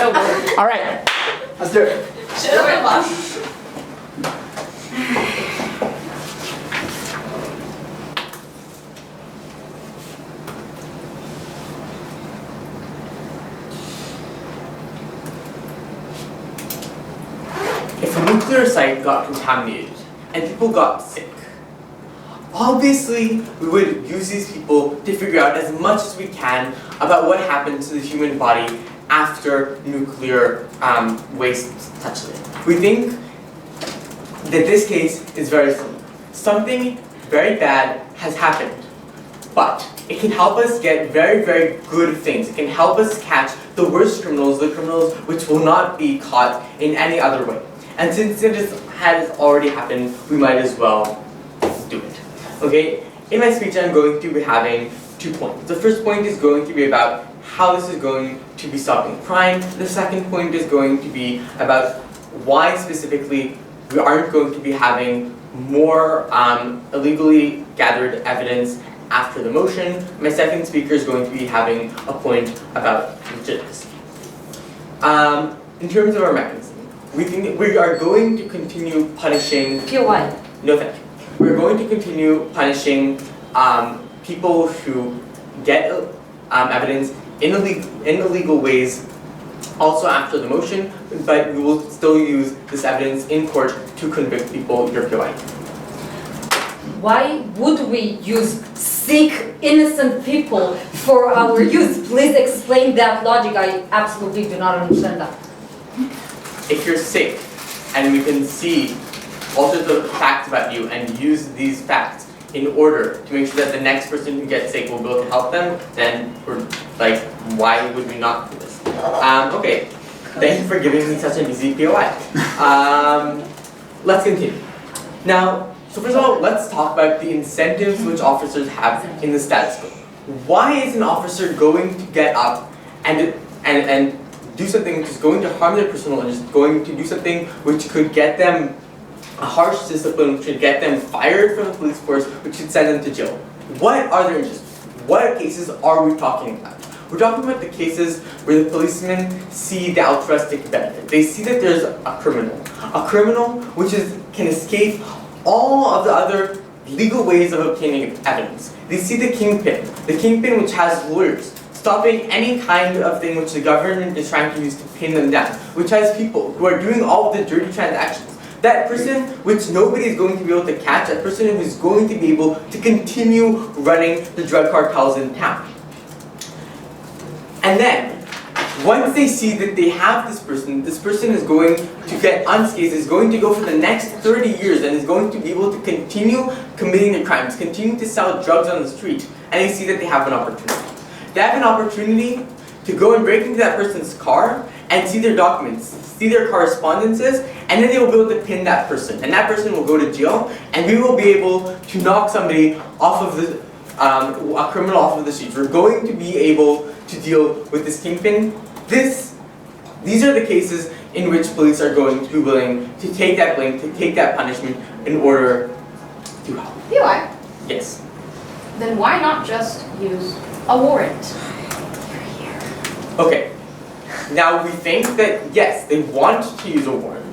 All right, let's do it. If a nuclear site got contaminated and people got sick, obviously we would use these people to figure out as much as we can about what happened to the human body after nuclear waste touched it. We think that this case is very similar. Something very bad has happened, but it can help us get very, very good things. It can help us catch the worst criminals, the criminals which will not be caught in any other way. And since it has already happened, we might as well do it. Okay? In my speech, I'm going to be having 2 points. The first point is going to be about how this is going to be stopping crime. The second point is going to be about why specifically we aren't going to be having more illegally gathered evidence after the motion. My second speaker is going to be having a point about legitimacy. In terms of our mechanism, we think we are going to continue punishing... POI. No, thank you. We're going to continue punishing people who get evidence in illegal ways also after the motion, but we will still use this evidence in court to convict people under POI. Why would we use sick, innocent people for our use? Please explain that logic. I absolutely do not understand that. If you're sick and we can see all sorts of facts about you and use these facts in order to make sure that the next person who gets sick will be able to help them, then we're like, why would we not do this? Okay, thank you for giving me such an easy POI. Let's continue. Now, so first of all, let's talk about the incentives which officers have in the status quo. Why is an officer going to get up and do something which is going to harm their personal interest, going to do something which could get them a harsh discipline, which could get them fired from the police force, which could send them to jail? What are their interests? What cases are we talking about? We're talking about the cases where the policemen see the altruistic benefit. They see that there's a criminal which can escape all of the other legal ways of obtaining evidence. They see the kingpin which has lawyers, stopping any kind of thing which the government is trying to use to pin them down, which has people who are doing all of the dirty transactions. That person which nobody is going to be able to catch, that person who is going to be able to continue running the drug cartels in town. And then, once they see that they have this person is going to get unscathed, is going to go for the next 30 years and is going to be able to continue committing their crimes, continue to sell drugs on the street, and they see that they have an opportunity. They have an opportunity to go and break into that person's car and see their documents, see their correspondences, and then they will be able to pin that person. And that person will go to jail, and we will be able to knock somebody off of the, a criminal off of the streets. We're going to be able to deal with this kingpin. These are the cases in which police are going to be willing to take that blame, to take that punishment in order to help. POI. Yes. Then why not just use a warrant? Okay. Now we think that, yes, they want to use a warrant,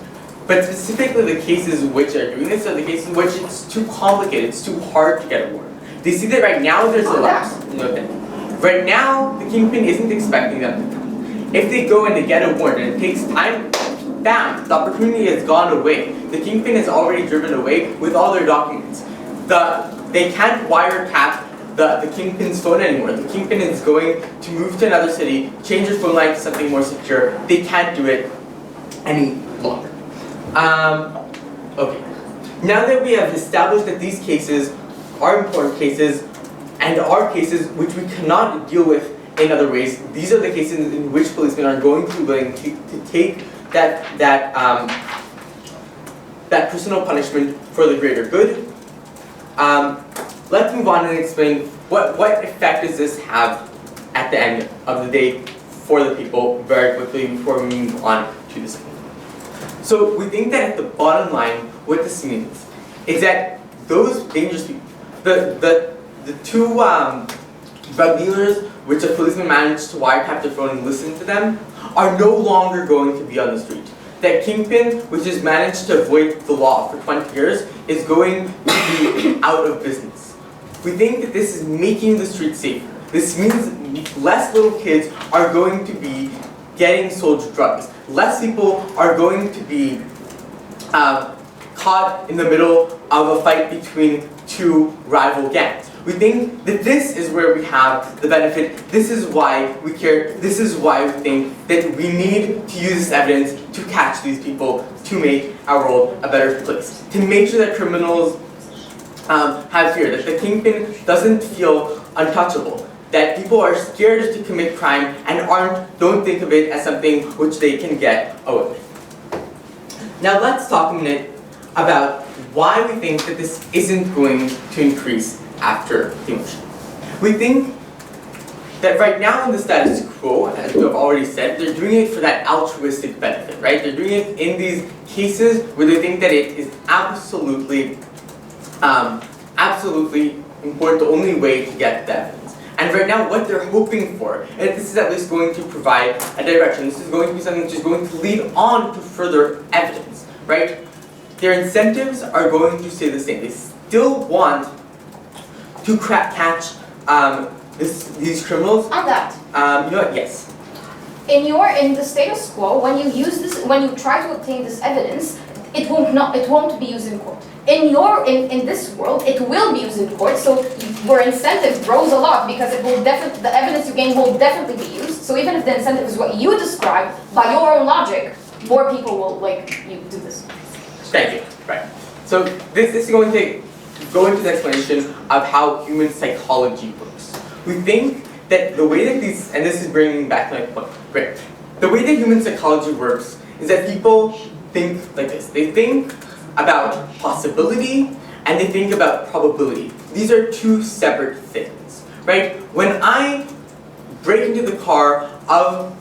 but specifically the cases which are doing this are the cases in which it's too complicated, it's too hard to get a warrant. They see that right now there's a lapse. No, right now, the kingpin isn't expecting them to come. If they go and they get a warrant and it takes time, bam, the opportunity has gone away. The kingpin has already driven away with all their documents. They can't wiretap the kingpin's phone anymore. The kingpin is going to move to another city, change their phone line to something more secure. They can't do it any longer. Okay. Now that we have established that these cases are important cases and are cases which we cannot deal with in other ways, these are the cases in which policemen are going to be willing to take that personal punishment for the greater good. Let's move on and explain what effect does this have at the end of the day for the people very quickly before we move on to the second. So we think that at the bottom line, what this means is that those dangerous people, the two drug dealers which a policeman managed to wiretap their phone and listen to them, are no longer going to be on the street. That kingpin, which has managed to avoid the law for 20 years, is going to be out of business. We think that this is making the streets safer. This means less little kids are going to be getting sold drugs. Less people are going to be caught in the middle of a fight between two rival gangs. We think that this is where we have the benefit. This is why we care. This is why we think that we need to use this evidence to catch these people, to make our world a better place. To make sure that criminals have fear, that the kingpin doesn't feel untouchable, that people are scared to commit crime and don't think of it as something which they can get away with. Now let's talk a minute about why we think that this isn't going to increase after the motion. We think that right now in the status quo, as we have already said, they're doing it for that altruistic benefit, right? They're doing it in these cases where they think that it is absolutely important, the only way to get the evidence. And right now what they're hoping for, and this is at least going to provide a direction, this is going to be something which is going to lead on to further evidence, right? Their incentives are going to stay the same. They still want to catch these criminals. On that, You know what? Yes. in the status quo, when you try to obtain this evidence, it won't be used in court. In this world, it will be used in court. So your incentive grows a lot because the evidence you gain will definitely be used. So even if the incentive is what you described, by your own logic, more people will you do this. Thank you. Right. So this is going to go into the explanation of how human psychology works. We think that the way that and this is bringing back my point. Great. The way that human psychology works is that people think like this. They think about possibility and they think about probability. These are two separate things, right? When I break into the car of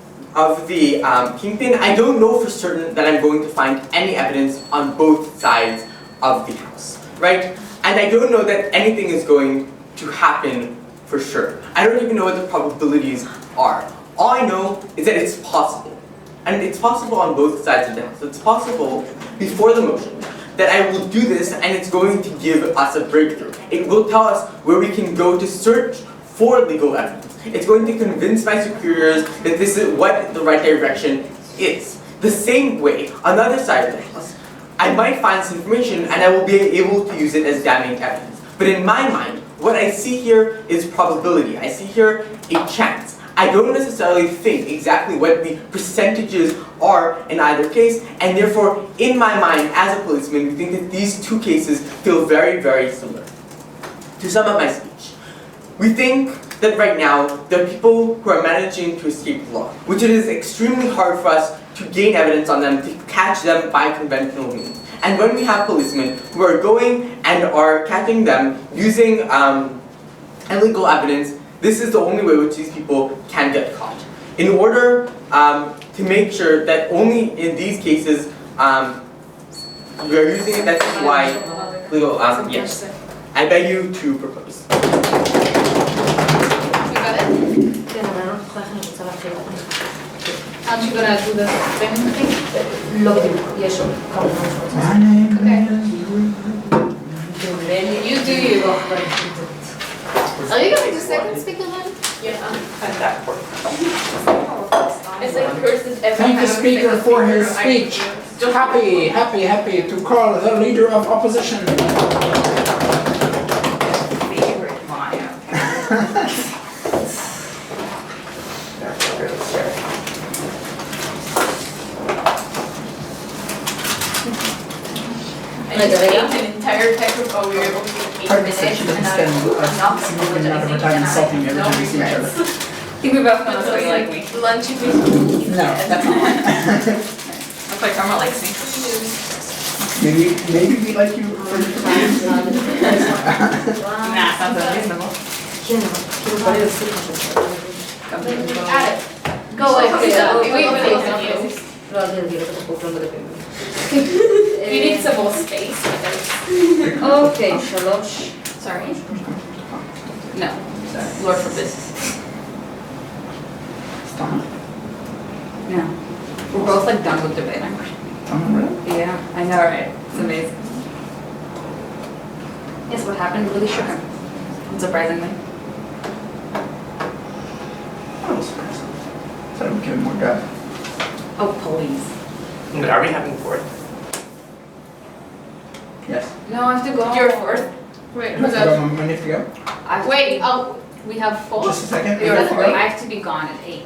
the kingpin, I don't know for certain that I'm going to find any evidence on both sides of the house, right? And I don't know that anything is going to happen for sure. I don't even know what the probabilities are. All I know is that it's possible. And it's possible on both sides of the house. It's possible before the motion that I will do this and it's going to give us a breakthrough. It will tell us where we can go to search for legal evidence. It's going to convince my superiors that this is what the right direction is. The same way, on the other side of the house, I might find this information and I will be able to use it as damning evidence. But in my mind, what I see here is probability. I see here a chance. I don't necessarily think exactly what the percentages are in either case, and therefore, in my mind, as a policeman, we think that these two cases feel very, very similar. To sum up my speech, we think that right now, there are people who are managing to escape the law, which it is extremely hard for us to gain evidence on them, to catch them by conventional means. And when we have policemen who are going and are catching them using illegal evidence, this is the only way which these people can get caught. In order to make sure that only in these cases we are using it, that's why legal, yes. I beg you to propose. Aren't you gonna do the thing? Okay. You do you. Are you gonna do second speaker then? Yeah. It's like curses every Thank the time speaker second for his speaker, speech. Happy to call the leader of opposition. Favorite line. And you take an entire type of, we were able to get 8 Pardon, minutes she doesn't and spend not a significant amount of her time insulting every time we see each other. I think we both know something like me. Lunch with me. No, that's not mine. Looks like Karma likes me. Maybe we like you for your commands. Nah, sounds unreasonable. Add it. Go like this. We believe in you. You need some more space. Okay, shalosh. Sorry. No. Lord forbid. Yeah. We're both like done with debating. Really? Yeah, I know, right? It's amazing. Yes, what happened really shook him. Surprisingly. I was surprised. Thought I would give him more guff. Oh, please. But are we having fourth? Yes. No, I have to go. You're fourth. Wait, You have who's to go up? when you have to go? Wait, oh, we have four? Just a second. You're You have to fourth. go? I have to be gone at 8.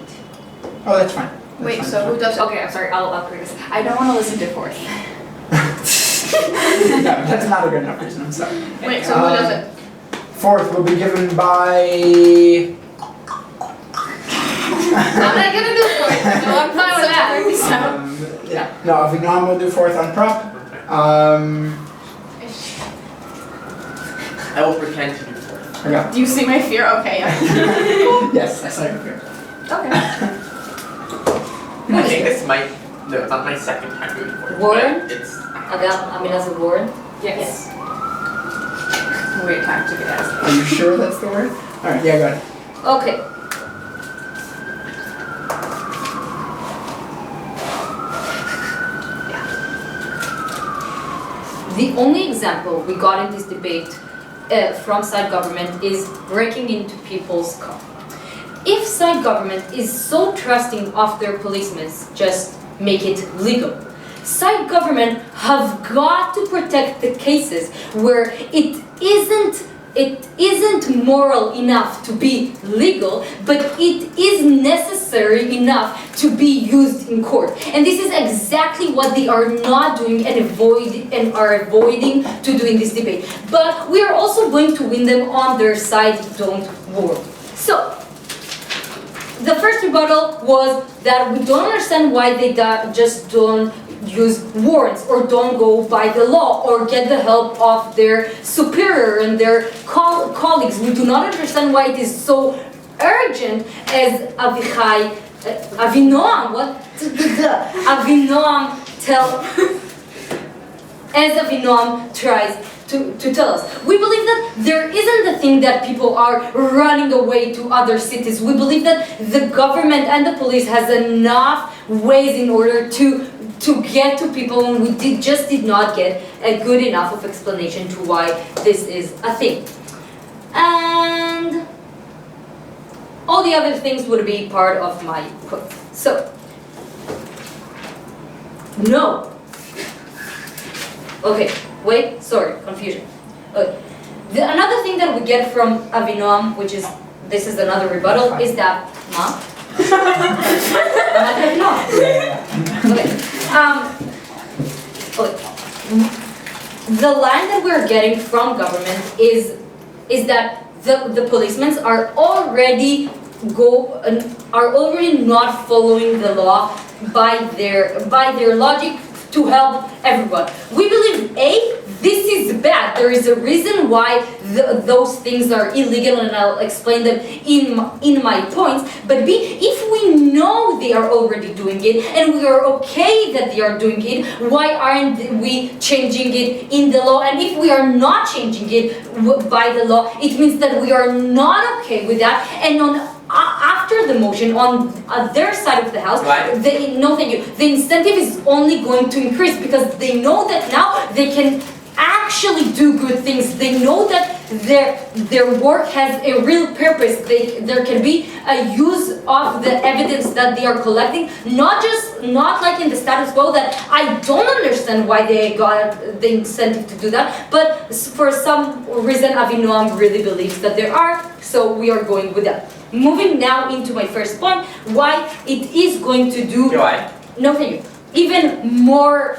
Oh, that's fine. That's Wait, fine, so that's who does it? Okay, I'm sorry. I'll correct this. I don't want to listen to fourth. fine. No, that's not a good enough reason. I'm sorry. Wait, so who does it? Fourth will be given by. I'm not gonna do four, so I'm fine with that. Yeah. No, Avinom will do fourth on prop. I will pretend to do fourth. Okay. Do you see my fear? Okay, yeah. Yes, I saw your fear. Okay. I think this might, no, it's not my second time doing fourth. Warren? But it's, Amina's a word? Yes. Weird time to be asked. Are you sure that's the word? Alright, yeah, go ahead. Okay. The only example we got in this debate from side government is breaking into people's car. If side government is so trusting of their policemen, just make it legal. Side government have got to protect the cases where it isn't moral enough to be legal, but it is necessary enough to be used in court. And this is exactly what they are not doing and are avoiding to do in this debate. But we are also going to win them on their side, don't worry. So, the first rebuttal was that we don't understand why they just don't use warrants or don't go by the law or get the help of their superior and their colleagues. We do not understand why it is so urgent as Avinoam tries to tell us. We believe that there isn't the thing that people are running away to other cities. We believe that the government and the police has enough ways in order to get to people, and we just did not get a good enough of explanation to why this is a thing. And all the other things would be part of my quote. So, no. Okay, wait, sorry, confusion. Okay. Another thing that we get from Avinoam, which is, this is another rebuttal, is that, huh? Okay. The line that we're getting from government is that the policemen are already not following the law by their logic to help everyone. We believe this is bad. There is a reason why those things are illegal, and I'll explain them in my points. But B, if we know they are already doing it and we are okay that they are doing it, why aren't we changing it in the law? And if we are not changing it by the law, it means that we are not okay with that. And after the motion on their side of the house, no thank you, the incentive is only going to increase because they know that now they can actually do good things. They know that their work has a real purpose. There can be a use of the evidence that they are collecting, not like in the status quo that I don't understand why they got the incentive to do that, but for some reason Avinoam really believes that there are, so we are going with that. Moving now into my first point, why it is going to do... Why? No, thank you. Even more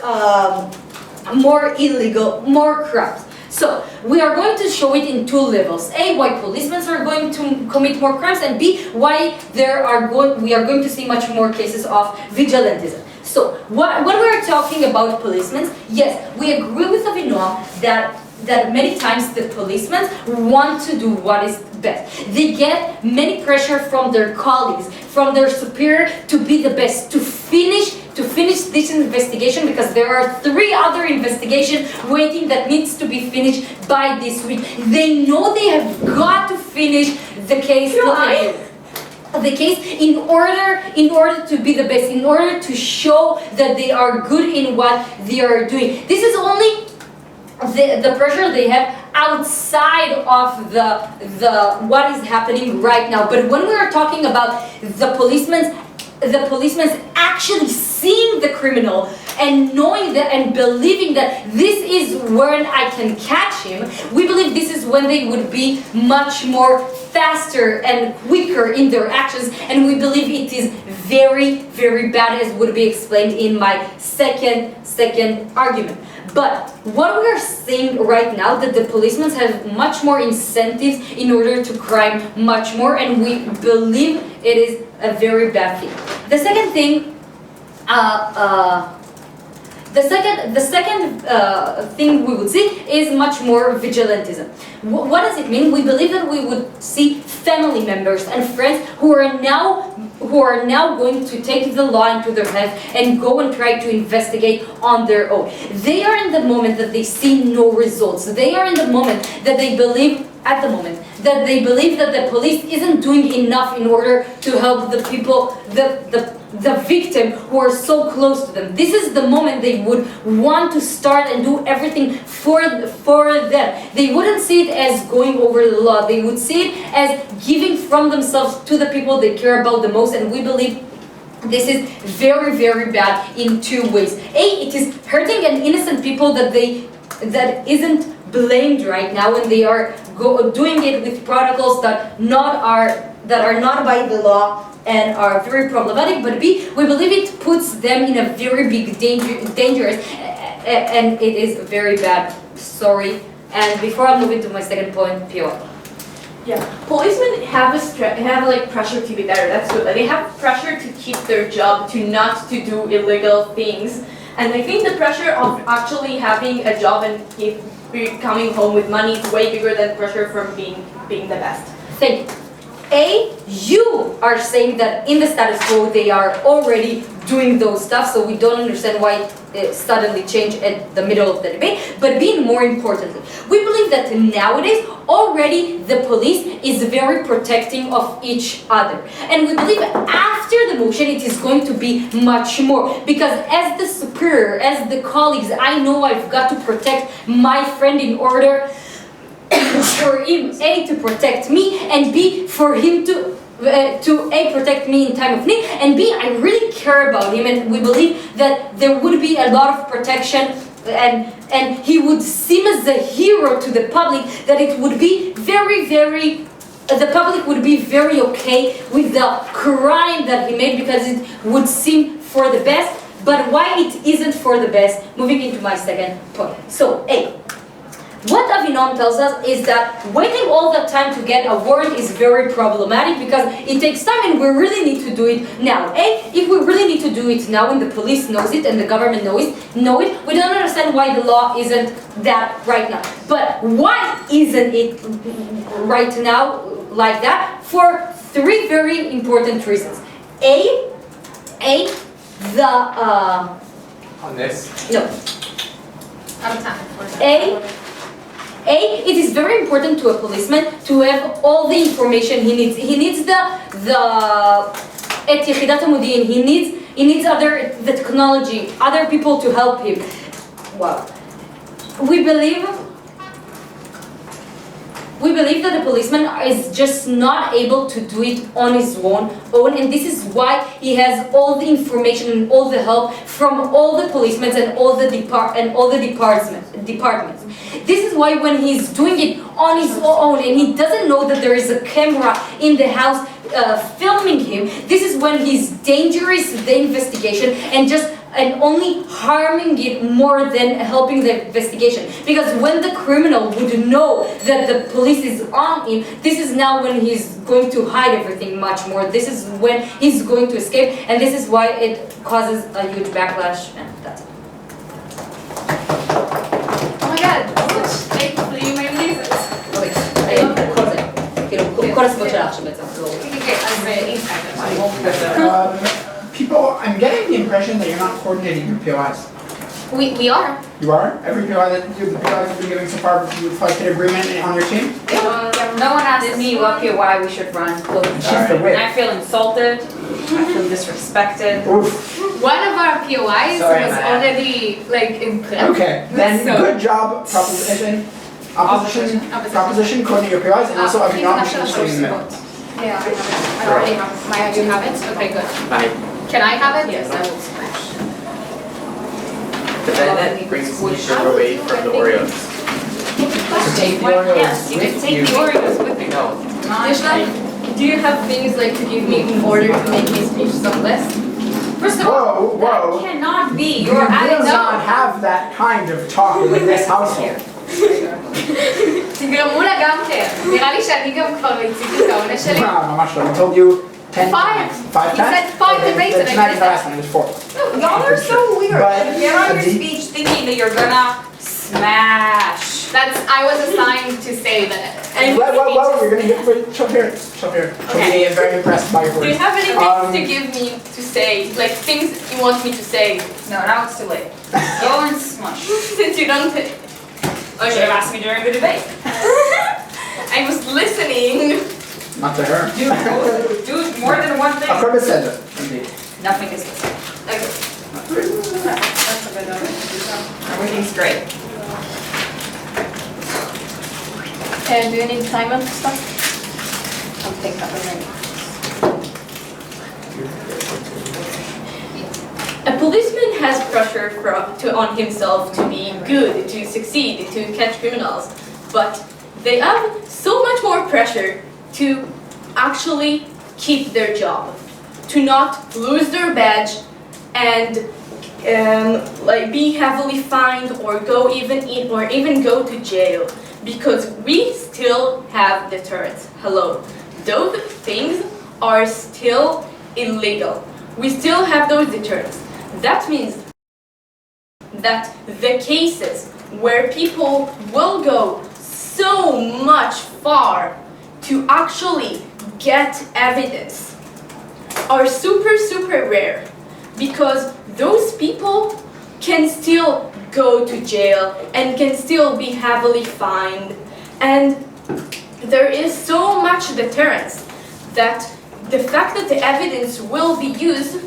illegal, more crimes. So, we are going to show it in two levels. A, why policemen are going to commit more crimes, and B, why we are going to see much more cases of vigilantism. So, when we are talking about policemen, yes, we agree with Avinoam that many times the policemen want to do what is best. They get many pressure from their colleagues, from their superior to be the best, to finish this investigation, because there are 3 other investigations waiting that needs to be finished by this week. They know they have got to finish the case. the case in order to be the best, in order to show that they are good in what they are doing. This is only the pressure they have outside of the what is happening right now. But when we are talking about the policemen's actually seeing the criminal and knowing that and believing that this is when I can catch him, we believe this is when they would be much more faster and quicker in their actions, and we believe it is very, very bad, as would be explained in my second argument. But what we are saying right now, that the policemen have much more incentives in order to crime much more, and we believe it is a very bad thing. The second thing, the second thing we would see is much more vigilantism. What does it mean? We believe that we would see family members and friends who are now going to take the law into their hands and go and try to investigate on their own. They are in the moment that they see no results. They are in the moment that they believe, that the police isn't doing enough in order to help the people, the victim who are so close to them. This is the moment they would want to start and do everything for them. They wouldn't see it as going over the law. They would see it as giving from themselves to the people they care about the most, and we believe this is very, very bad in two ways. It is hurting an innocent people that isn't blamed right now, and they are doing it with protocols that are not by the law and are very problematic. But B, we believe it puts them in a very big dangerous, and it is very bad. Sorry. And before I move into my second point, Pio. Yeah, policemen have pressure to be better. That's good. Like, they have pressure to keep their job, to not to do illegal things. And I think the pressure of actually having a job and coming home with money is way bigger than pressure from being the best. Thank you. You are saying that in the status quo they are already doing those stuff, so we don't understand why it suddenly changed at the middle of the debate. But being more importantly, we believe that nowadays already the police is very protecting of each other, and we believe after the motion it is going to be much more, because as the superior, as the colleagues, I know I've got to protect my friend in order for him, A, to protect me, and B, for him to A, protect me in time of need, and B, I really care about him, and we believe that there would be a lot of protection, and he would seem as a hero to the public, that it would be the public would be very okay with the crime that he made, because it would seem for the best. But why it isn't for the best? Moving into my second point. So, A. What Avinom tells us is that waiting all the time to get a warrant is very problematic, because it takes time and we really need to do it now. If we really need to do it now and the police knows it and the government know it, we don't understand why the law isn't that right now. But why isn't it right now like that? For three very important reasons. On this? No. It is very important to a policeman to have all the information he needs. He needs את יחידת המודיעין. He needs the technology, other people to help him. Wow. We believe that the policeman is just not able to do it on his own, and this is why he has all the information and all the help from all the policemen and all the departments. This is why when he's doing it on his own and he doesn't know that there is a camera in the house filming him, this is when he's dangerous the investigation and only harming it more than helping the investigation. Because when the criminal would know that the police is on him, this is now when he's going to hide everything much more. This is when he's going to escape, and this is why it causes a huge backlash, and that's it. Oh my god, thankfully you made lasers. כל הסיבות שלך שבעצם לא... People, I'm getting the impression that you're not coordinating your POIs. We are. You are? Every POI that the POIs you've been giving so far, you've like an agreement on your team? No one asked me what POI we should run. She's the whip. And I feel insulted. I feel disrespected. Oof. One of our POIs Sorry, was Maya. already like in place. Okay, then So- good job, proposition, proposition, coordinate your POIs, and also Think acknowledge national the source email. code. Yeah, I have it. I already have it. Maya, do you have it? Okay, good. Bye. Can I have it? Yes, I will smash. But then that brings me sugar away from the Oreos. So take the What? Oreos Yes, you can with take you. the Oreos with me. No. Do you have things like to give me in order to make my speech sound less? First of all, Whoa, whoa. that cannot be. You You're will adding not have that kind of talk in this household. תגרמו לה גם כן. נראה לי שאני גם כבר רציתי את העונש שלי. No, ממש לא. I told you 10 Five. times. 5 You times? said five Okay, to base then it, I tonight did the last one, it was 4. Y'all are so weird. But- Get on your but- speech thinking that you're gonna smash. That's, I was assigned to say that. And Well, you're gonna get, wait, show here. She'll be very impressed by your do you words. have any things Um, to give me to say? Like things you want me to say? No, now it's too late. Go and smush. Since you don't. You should have asked me during the debate. I was listening. Not to her. Do more than one thing. Akram said it. Indeed. Nothing is the same. Okay. That's a good one. Everything's great. Do you need time and stuff? I'll take that already. A policeman has pressure on himself to be good, to succeed, to catch criminals, but they have so much more pressure to actually keep their job, to not lose their badge and like be heavily fined or even go to jail, because we still have deterrents. Hello, those things are still illegal. We still have those deterrents. That means that the cases where people will go so much far to actually get evidence are super rare, because those people can still go to jail and can still be heavily fined, and there is so much deterrence that the fact that the evidence will be used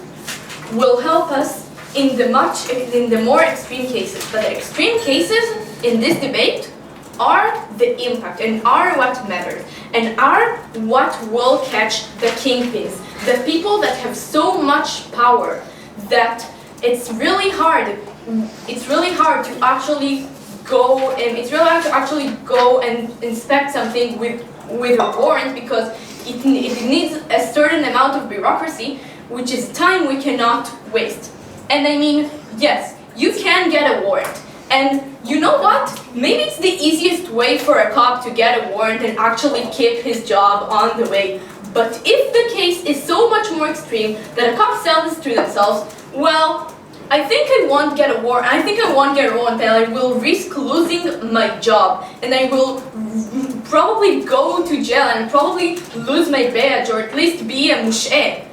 will help us in the more extreme cases. But the extreme cases in this debate are the impact and are what matters and are what will catch the kingpins, the people that have so much power that it's really hard to actually go and inspect something with a warrant, because it needs a certain amount of bureaucracy, which is time we cannot waste. And I mean, yes, you can get a warrant. And you know what? Maybe it's the easiest way for a cop to get a warrant and actually keep his job on the way. But if the case is so much more extreme that a cop sells to themselves, well, I think I won't get a warrant. I think I won't get a warrant, and I will risk losing my job, and I will probably go to jail and probably lose my badge, or at least be a mush'eh.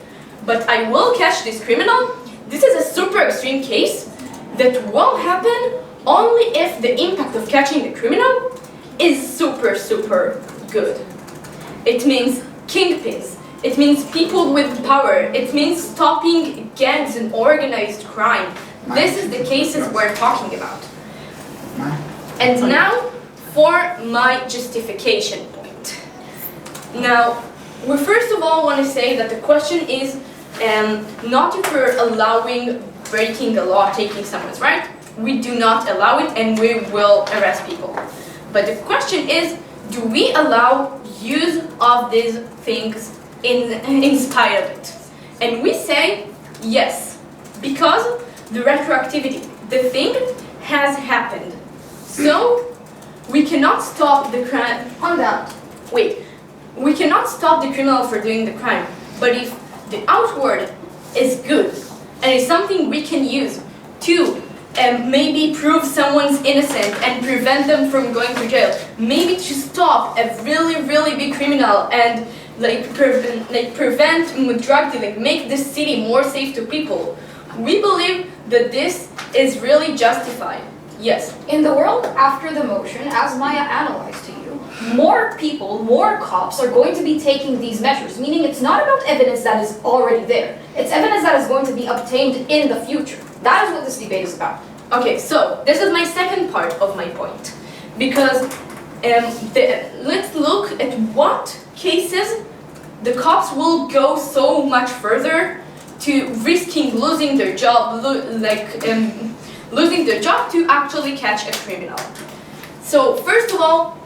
But I will catch this criminal. This is a super extreme case that will happen only if the impact of catching the criminal is super good. It means kingpins. It means people with power. It means stopping gangs and organized crime. This is the cases we're talking about. And now for my justification point. Now, we first of all want to say that the question is not if we're allowing breaking the law, taking someone's right. We do not allow it, and we will arrest people. But the question is, do we allow use of these things in spite of it? And we say yes, because the retroactivity, the thing has happened. So we cannot stop the crime. On that. Wait, we cannot stop the criminal for doing the crime. But if the outward is good and it's something we can use to maybe prove someone's innocent and prevent them from going to jail, maybe to stop a really big criminal and prevent drug dealing, make this city more safe to people, we believe that this is really justified. Yes. In the world after the motion, as Maya analyzed to you, more people, more cops are going to be taking these measures, meaning it's not about evidence that is already there. It's evidence that is going to be obtained in the future. That is what this debate is about. Okay, so this is my second part of my point. Because let's look at what cases the cops will go so much further to risking losing their job, losing their job to actually catch a criminal. So first of all,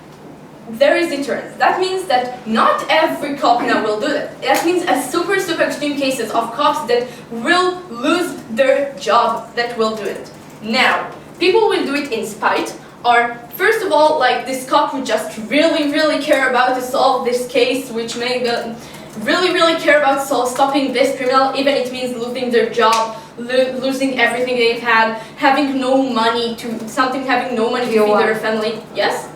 there is deterrence. That means that not every cop now will do that. That means a super extreme cases of cops that will lose their job that will do it. Now, people will do it in spite, or first of all, like this cop would just really care about to solve this case, which may really care about stopping this criminal, even it means losing their job, losing everything they've had, having no money to feed their family. Yes?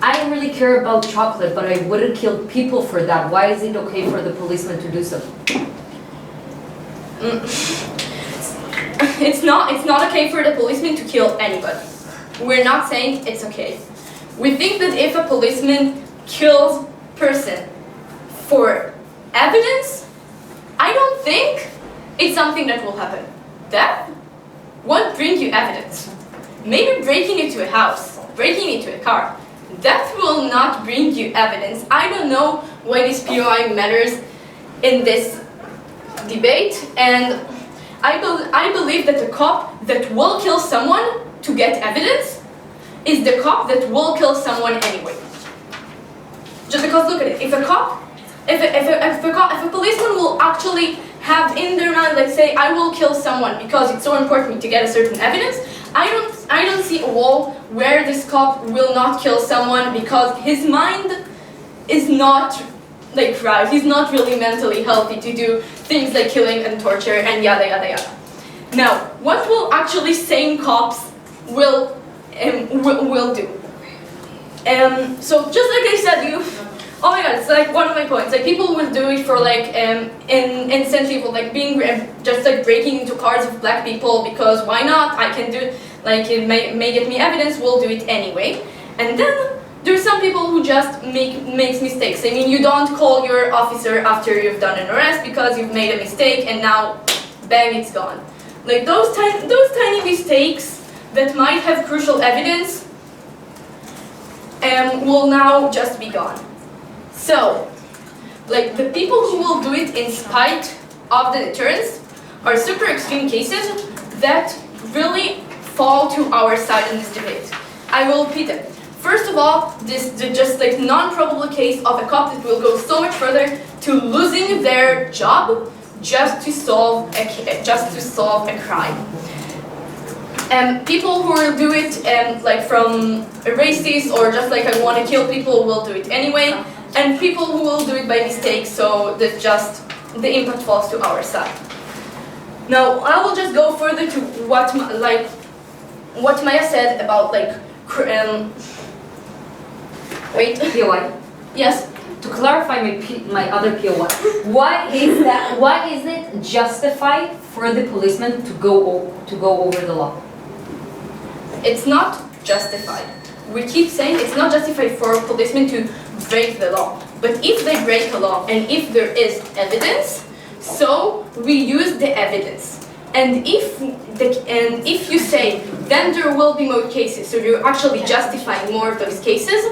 I really care about chocolate, but I wouldn't kill people for that. Why is it okay for the policeman to do so? It's not okay for the policeman to kill anybody. We're not saying it's okay. We think that if a policeman kills person for evidence, I don't think it's something that will happen. Death won't bring you evidence. Maybe breaking into a house, breaking into a car. Death will not bring you evidence. I don't know why this POI matters in this debate, and I believe that the cop that will kill someone to get evidence is the cop that will kill someone anyway. Just because, look at it, if a policeman will actually have in their mind, like say, I will kill someone because it's so important to get a certain evidence, I don't see a wall where this cop will not kill someone because his mind is not like right. He's not really mentally healthy to do things like killing and torture and yada yada yada. Now, what will actually sane cops will do? So just like I said, oh my god, it's like one of my points. Like people will do it for like incentive, like being just like breaking into cars of black people because why not? I can do it. Like it may get me evidence. We'll do it anyway. And then there's some people who just makes mistakes. I mean, you don't call your officer after you've done an arrest because you've made a mistake and now, bang, it's gone. Like those tiny mistakes that might have crucial evidence will now just be gone. So, like the people who will do it in spite of the deterrence are super extreme cases that really fall to our side in this debate. I will repeat it. First of all, this just like non-probable case of a cop that will go so much further to losing their job just to solve a crime. People who will do it like from racist or just like I want to kill people will do it anyway. And people who will do it by mistake, so that just the impact falls to our side. Now, I will just go further to what Maya said about like wait. POI. Yes. To clarify my other POI, why is it justified for the policeman to go over the law? It's not justified. We keep saying it's not justified for policemen to break the law. But if they break a law and if there is evidence, so we use the evidence. And if you say then there will be more cases, so you're actually justifying more of those cases.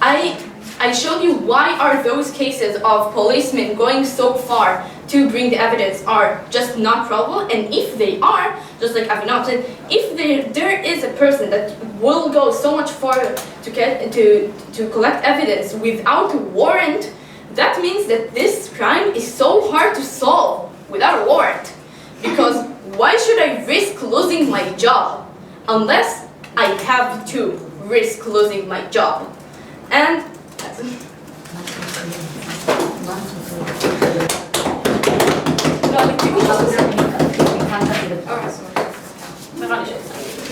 I showed you why are those cases of policemen going so far to bring the evidence are just not probable, and if they are, just like Avinav said, if there is a person that will go so much farther to collect evidence without a warrant, that means that this crime is so hard to solve without a warrant. Because why should I risk losing my job unless I have to risk losing my job? And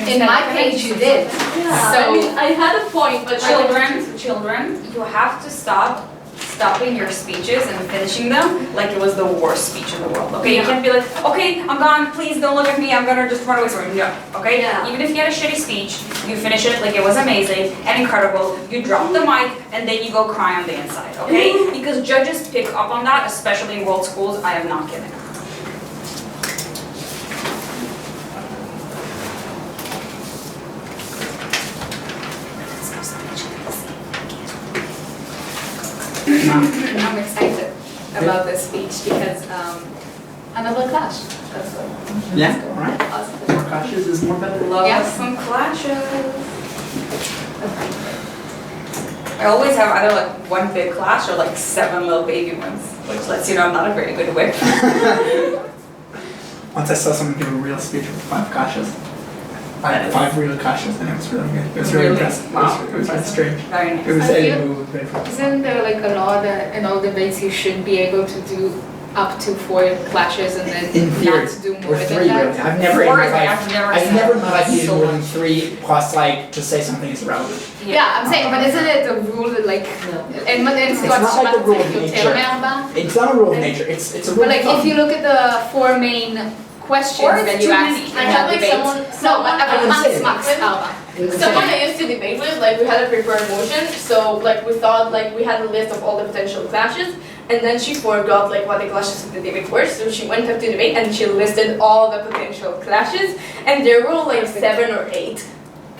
in my page you did. So I mean, I had a point, but Children, you have to stop stopping your speeches and finishing them like it was the worst speech in the world. Okay, you can't be like, okay, I'm gone, please don't look at me, I'm gonna just run away from you. No, okay? Yeah. Even if you had a shitty speech, you finish it like it was amazing and incredible, you drop the mic and then you go cry on the inside, okay? Because judges pick up on that, especially in world schools, I am not kidding. I'm excited about this speech because another clash. That's what. Yeah, alright. Positive. More clashes is more better. Love Yeah. us some clashes. I always have either like one big clash or like 7 little baby ones, which lets you know I'm not a very good whip. Once I saw someone give a real speech with 5 clashes. Five real clashes, and it was really good. It was really impressive. Wow. It was really strange. Very It nice. was I feel- Eddie who was very fun. Isn't there like a law that in all debates you should be able to do up to 4 clashes and then In theory, not do or more 3 than really. that? I've never in Four my is- life, I've never in my life needed so more than much. 3 plus like to say something is irrelevant. Yeah, I'm saying, but isn't it a rule that like in It's not like a rule of nature. It's not a rule of nature. It's a rule But of like thumb. if you look at the 4 main questions Or it's that you too ask many. in I that have like debate. someone Max, Alba. Someone I used to debate with, like we had a prepared motion, so like we thought like we had a list of all the potential clashes, and then she forgot like what the clashes of the debate were, so she went up to debate and she listed all the potential clashes, and there were like 7 or 8.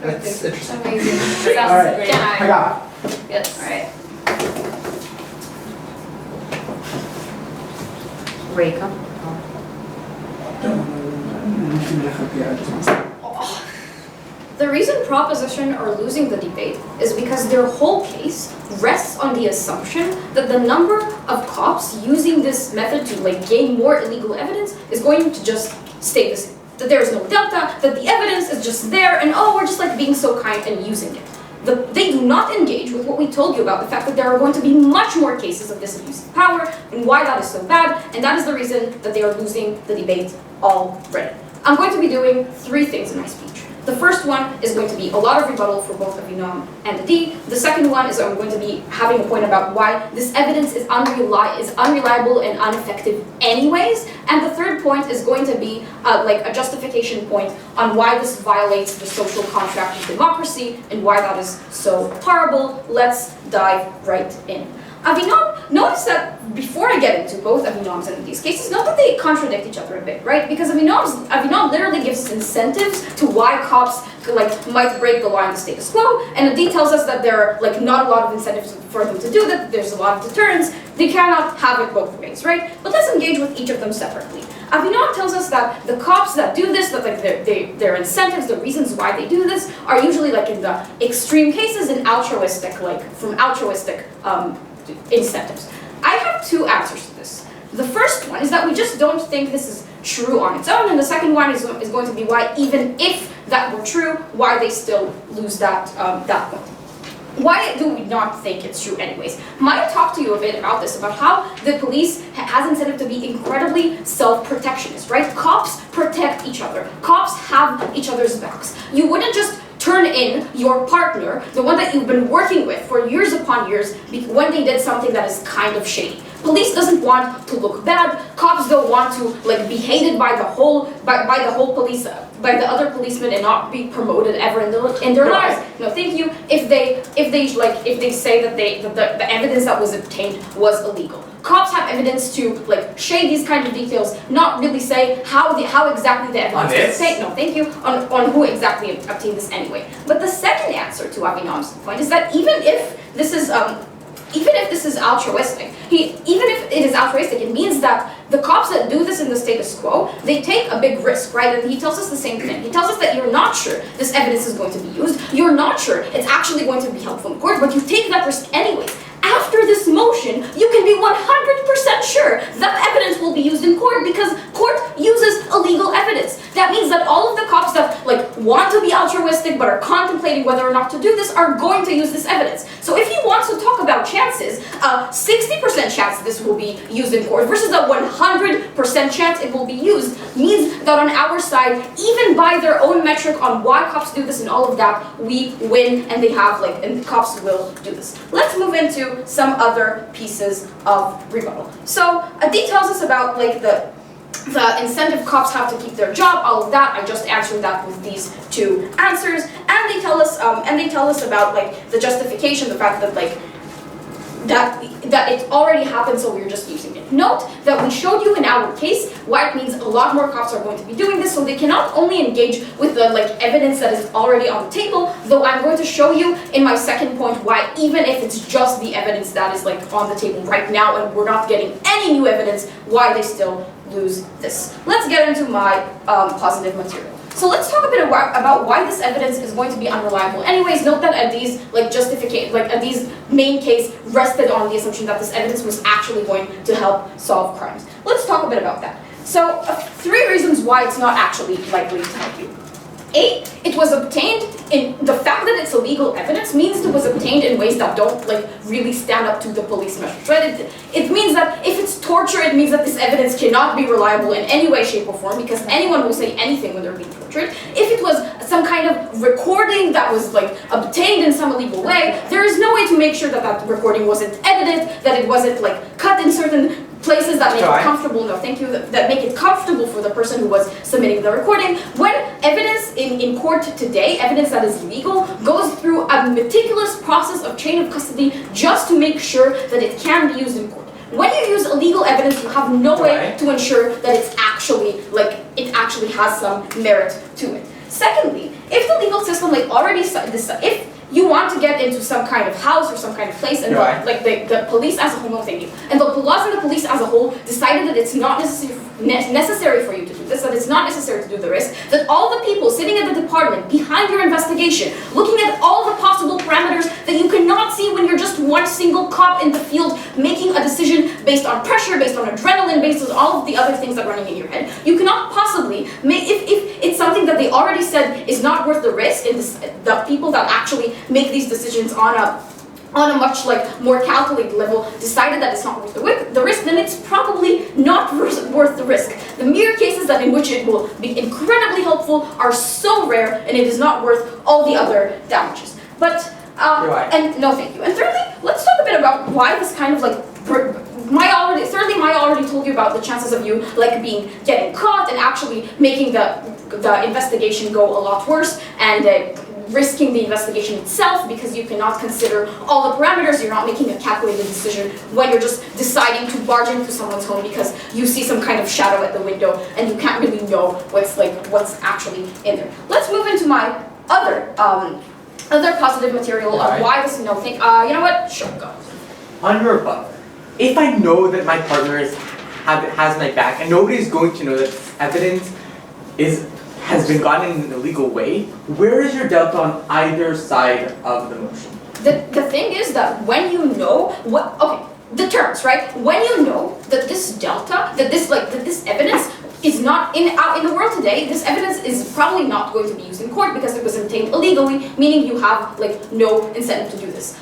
That's interesting. Amazing. Sounds Alright, great. I got Yes. Alright. Break up. The reason proposition are losing the debate is because their whole case rests on the assumption that the number of cops using this method to like gain more illegal evidence is going to just stay the same. That there is no delta, that the evidence is just there, and oh, we're just like being so kind and using it. They do not engage with what we told you about the fact that there are going to be much more cases of this abuse of power and why that is so bad, and that is the reason that they are losing the debate already. I'm going to be doing 3 things in my speech. The first one is going to be a lot of rebuttal for both Avinam and the D. The second one is I'm going to be having a point about why this evidence is unreliable and ineffective anyways. And the third point is going to be like a justification point on why this violates the social contract of democracy and why that is so horrible. Let's dive right in. Avinam, notice that before I get into both Avinam's and these cases, note that they contradict each other a bit, right? Because Avinam literally gives incentives to why cops might break the law in the status quo, and Adi tells us that there are not a lot of incentives for them to do that, there's a lot of deterrence. They cannot have it both ways, right? But let's engage with each of them separately. Avinam tells us that the cops that do this, that their incentives, the reasons why they do this, are usually in the extreme cases and altruistic, from altruistic incentives. I have 2 answers to this. The first one is that we just don't think this is true on its own, and the second one is going to be why, even if that were true, why they still lose that point. Why do we not think it's true anyways? Might talk to you a bit about this, about how the police has incentive to be incredibly self-protectionist, right? Cops protect each other. Cops have each other's backs. You wouldn't just turn in your partner, the one that you've been working with for years upon years, when they did something that is kind of shady. Police doesn't want to look bad. Cops don't want to be hated by the whole police, by the other policemen, and not be promoted ever in their lives. No, thank you. If they say that the evidence that was obtained was illegal. Cops have evidence to shade these kind of details, not really say how exactly the evidence is saying. No, thank you. On who exactly obtained this anyway. But the second answer to Avinam's point is that even if this is altruistic, even if it is altruistic, it means that the cops that do this in the status quo, they take a big risk, right? And he tells us the same thing. He tells us that you're not sure this evidence is going to be used. You're not sure it's actually going to be helpful in court, but you take that risk anyways. After this motion, you can be 100% sure that evidence will be used in court because court uses illegal evidence. That means that all of the cops that want to be altruistic altruistic but are contemplating whether or not to do this are going to use this evidence. So if he wants to talk about chances, 60% chance this will be used in court versus a 100% chance it will be used means that on our side, even by their own metric on why cops do this and all of that, we win and and cops will do this. Let's move into some other pieces of rebuttal. So Adi tells us about the incentive cops have to keep their job, all of that. I just answered that with these two answers, and they tell us about the justification, the fact that that it already happened, so we're just using it. Note that we showed you in our case why it means a lot more cops are going to be doing this, so they can not only engage with the evidence that is already on the table, though I'm going to show you in my second point why even if it's just the evidence that is on the table right now and we're not getting any new evidence, why they still lose this. Let's get into my positive material. So let's talk a bit about why this evidence is going to be unreliable. Anyways, note that Adi's Adi's main case rested on the assumption that this evidence was actually going to help solve crimes. Let's talk a bit about that. So 3 reasons why it's not actually likely to help you. A, it was obtained in the fact that it's illegal evidence means it was obtained in ways that don't really stand up to the police measures, right? It means that if it's torture, it means that this evidence cannot be reliable in any way, shape, or form because anyone will say anything when they're being tortured. If it was some kind of recording that was obtained in some illegal way, there is no way to make sure that that recording wasn't edited, that it wasn't cut in certain places that make it comfortable, no thank you, that make it comfortable for the person who was submitting the recording. When evidence in court today, evidence that is legal, goes through a meticulous process of chain of custody just to make sure that it can be used in court. When you use illegal evidence, you have no way to ensure that it's actually, it actually has some merit to it. Secondly, if the legal system if you want to get into some kind of house or some kind of place, and the police as a whole, no thank you, and the laws and the police as a whole decided that it's not necessary for you to do this, that it's not necessary to do the risk, that all the people sitting at the department behind your investigation, looking at all the possible parameters that you cannot see when you're just one single cop in the field making a decision based on pressure, based on adrenaline, based on all of the other things that are running in your head, you cannot possibly make, if it's something that they already said is not worth the risk, and the people that actually make these decisions on a much more calculated level decided that it's not worth the risk, then it's probably not worth the risk. The mere cases in which it will be incredibly helpful are so rare, and it is not worth all the other damages. But and no thank you. And thirdly, let's talk a bit about why this kind of I already told you about the chances of you getting caught and actually making the investigation go a lot worse, and risking the investigation itself because you cannot consider all the parameters. You're not making a calculated decision when you're just deciding to barge into someone's home because you see some kind of shadow at the window and you can't really know what's actually in there. Let's move into my other positive material of why this you know what? Sure, go. On your rebuttal, if I know that my partner has my back and nobody's going to know that evidence has been gotten in an illegal way, where is your delta on either side of the motion? The thing is that when you know the terms, right? When you know that this delta, that this evidence is not in the world today, this evidence is probably not going to be used in court because it was obtained illegally, meaning you have no incentive to do this.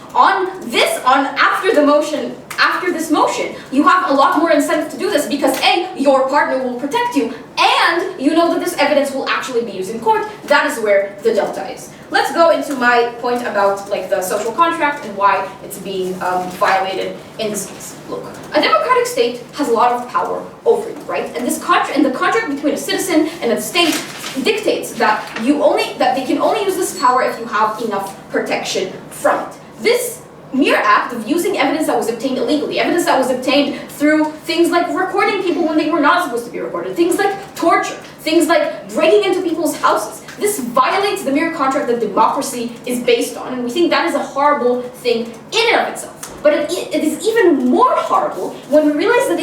After this motion, you have a lot more incentive to do this because A, your partner will protect you, and you know that this evidence will actually be used in court. That is where the delta is. Let's go into my point about the social contract and why it's being violated in this case. Look, a democratic state has a lot of power over you, right? And the contract between a citizen and a state dictates that they can only use this power if you have enough protection from it. This mere act of using evidence that was obtained illegally, evidence that was obtained through things like recording people when they were not supposed to be recorded, things like torture, things like breaking into people's houses. This violates the mere contract that democracy is based on, and we think that is a horrible thing in and of itself. But it is even more horrible when we realize that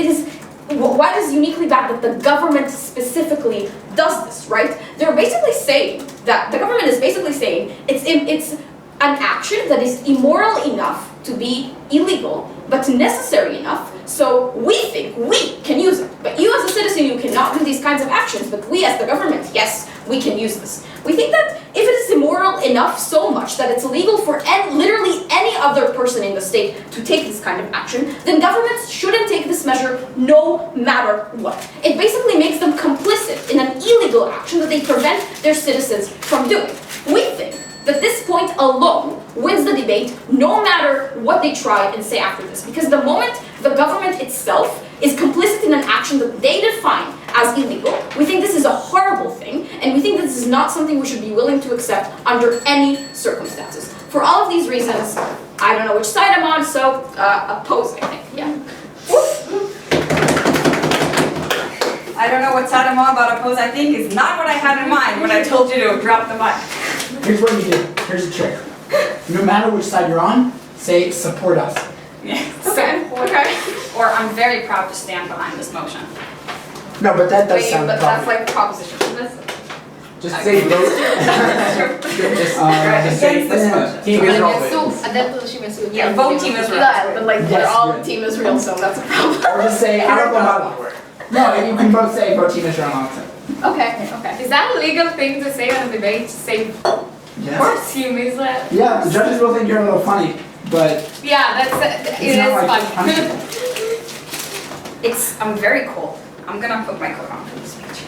why it is uniquely bad that the government specifically does this, right? They're basically saying that the government is basically saying it's an action that is immoral enough to be illegal, but necessary enough, so we think we can use it. But you as a citizen, you cannot do these kinds of actions, but we as the government, yes, we can use this. We think that if it is immoral enough, so much, that it's illegal for literally any other person in the state to take this kind of action, then governments shouldn't take this measure no matter what. It basically makes them complicit in an illegal action that they prevent their citizens from doing. We think that this point alone wins the debate no matter what they try and say after this, because the moment the government itself is complicit in an action that they define as illegal, we think this is a horrible thing, and we think that this is not something we should be willing to accept under any circumstances. For all of these reasons, I don't know which side I'm on, so oppose, I think, yeah. I don't know what side I'm on, but oppose I think is not what I had in mind when I told you to drop the mic. Here's what you do. Here's a trick. No matter which side you're on, say support us. Yes. Okay. Or I'm very proud to stand behind this motion. No, but that does sound but that's proper. like proposition. Just say vote. Just say Against this motion. Team Israel wins. Yeah, vote Team Israel. Yeah, but like Yes, they're all yeah. Team Israel, so that's a problem. Or just say, I don't know about it. No, you can both say vote Team Israel on it. Okay. Is that a legal thing to say on a debate? Say Yes. Team Israel? Yeah, the judges will think you're a little funny, but Yeah, it it's is not like fun. punishable. I'm very cold. I'm gonna put my coat on for this speech.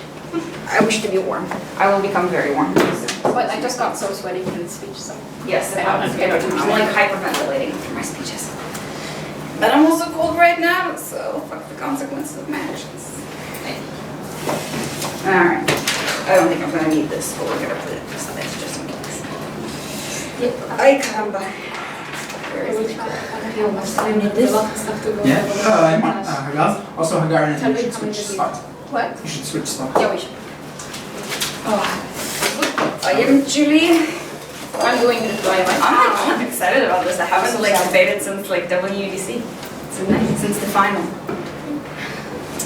I wish to be warm. I will become very warm pretty soon. But I just got so sweaty from the speech, so. Yes, I don't understand. I'm like hyperventilating after my speeches. But I'm also cold right now, so fuck the consequences of my actions. Alright. I don't think I'm gonna need this, but we're gonna put it aside just in case. Ay caramba. Where is it? Yeah. Hagar. Also, Hagar, and you should switch spots. What? You should switch spots. Yeah, we should. I am Julie. I'm going to dry my I'm excited about this. I haven't like debated since like WUDC. Since the final.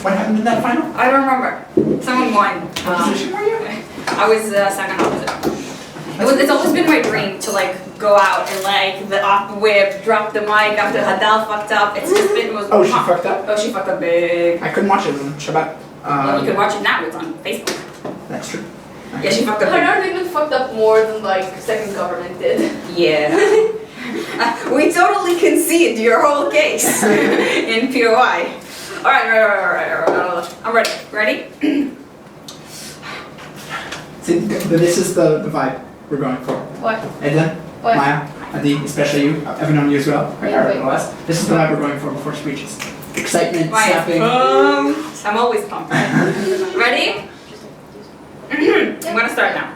What happened in that final? I don't remember. Someone won. What position were you? I was second opposite. It's always been my dream to like go out and like the op whip, drop the mic after Hadal fucked up. It's just been Oh, she fucked up? Oh, she fucked up big. I couldn't watch it on Shabbat. Well, you can watch it now. It's on Facebook. That's true. Yeah, she fucked up big. Harar even fucked up more than like second government did. Yeah. We totally concede your whole case in POI. All right. I'm ready. Ready? See, this is the vibe we're going for. What? Eden, What? Maya, Adi, especially you. I've known you as well. Yeah, Hagar, less. This is the vibe we're going for before speeches. Excitement, Maya. snapping. I'm always pumped. Ready? I'm gonna start now.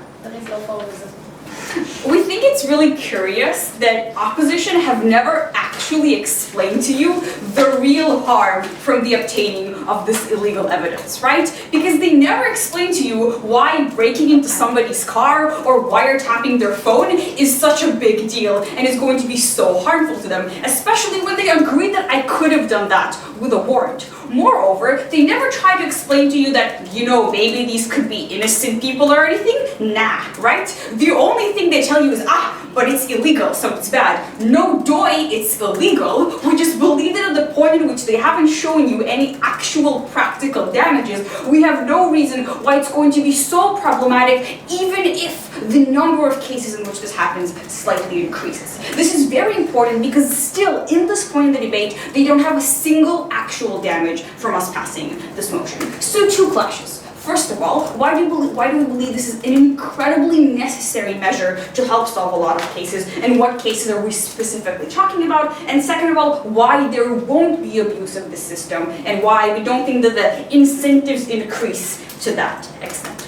We think it's really curious that opposition have never actually explained to you the real harm from the obtaining of this illegal evidence, right? Because they never explain to you why breaking into somebody's car or wiretapping their phone is such a big deal and is going to be so harmful to them, especially when they agree that I could have done that with a warrant. Moreover, they never try to explain to you that, you know, maybe these could be innocent people or anything. Nah, right? The only thing they tell you is, but it's illegal, so it's bad. No doy, it's illegal. We just believe it at the point in which they haven't shown you any actual practical damages. We have no reason why it's going to be so problematic, even if the number of cases in which this happens slightly increases. This is very important because still, in this point in the debate, they don't have a single actual damage from us passing this motion. So two clashes. First of all, why do we believe this is an incredibly necessary measure to help solve a lot of cases, and what cases are we specifically talking about? And second of all, why there won't be abuse of the system, and why we don't think that the incentives increase to that extent.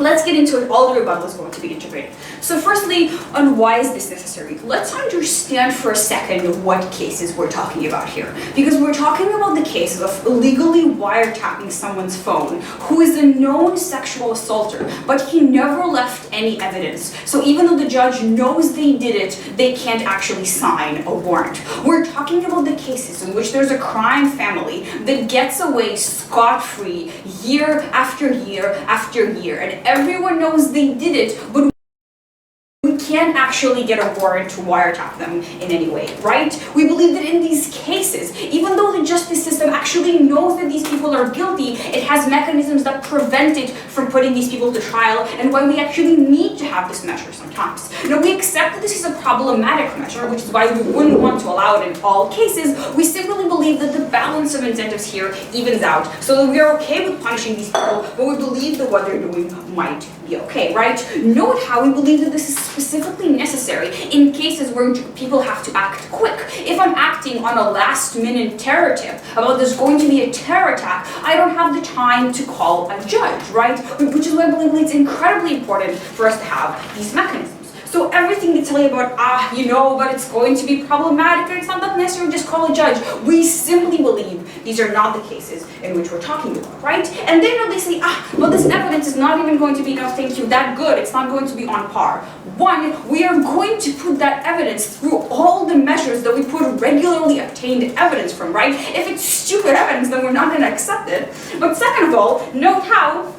Let's get into it. All the rebuttal is going to be integrated. So firstly, on why is this necessary? Let's understand for a second what cases we're talking about here. Because we're talking about the cases of illegally wiretapping someone's phone who is a known sexual assaulter, but he never left any evidence. So even though the judge knows they did it, they can't actually sign a warrant. We're talking about the cases in which there's a crime family that gets away scot-free year after year after year, and everyone knows they did it, but we can't actually get a warrant to wiretap them in any way, right? We believe that in these cases, even though the justice system actually knows that these people are guilty, it has mechanisms that prevent it from putting these people to trial, and why we actually need to have this measure sometimes. Now, we accept that this is a problematic measure, which is why we wouldn't want to allow it in all cases. We simply believe that the balance of incentives here evens out, so that we are okay with punishing these people, but we believe that what they're doing might be okay, right? Note how we believe that this is specifically necessary in cases where people have to act quick. If I'm acting on a last-minute terror tip about there's going to be a terror attack, I don't have the time to call a judge, right? Which is why I believe it's incredibly important for us to have these mechanisms. So everything they tell you about, but it's going to be problematic and it's not that necessary, just call a judge. We simply believe these are not the cases in which we're talking about, right? And then they say, well, this evidence is not even going to be, thank you, that good. It's not going to be on par. One, we are going to put that evidence through all the measures that we put regularly obtained evidence from, right? If it's stupid evidence, then we're not going to accept it. But second of all, note how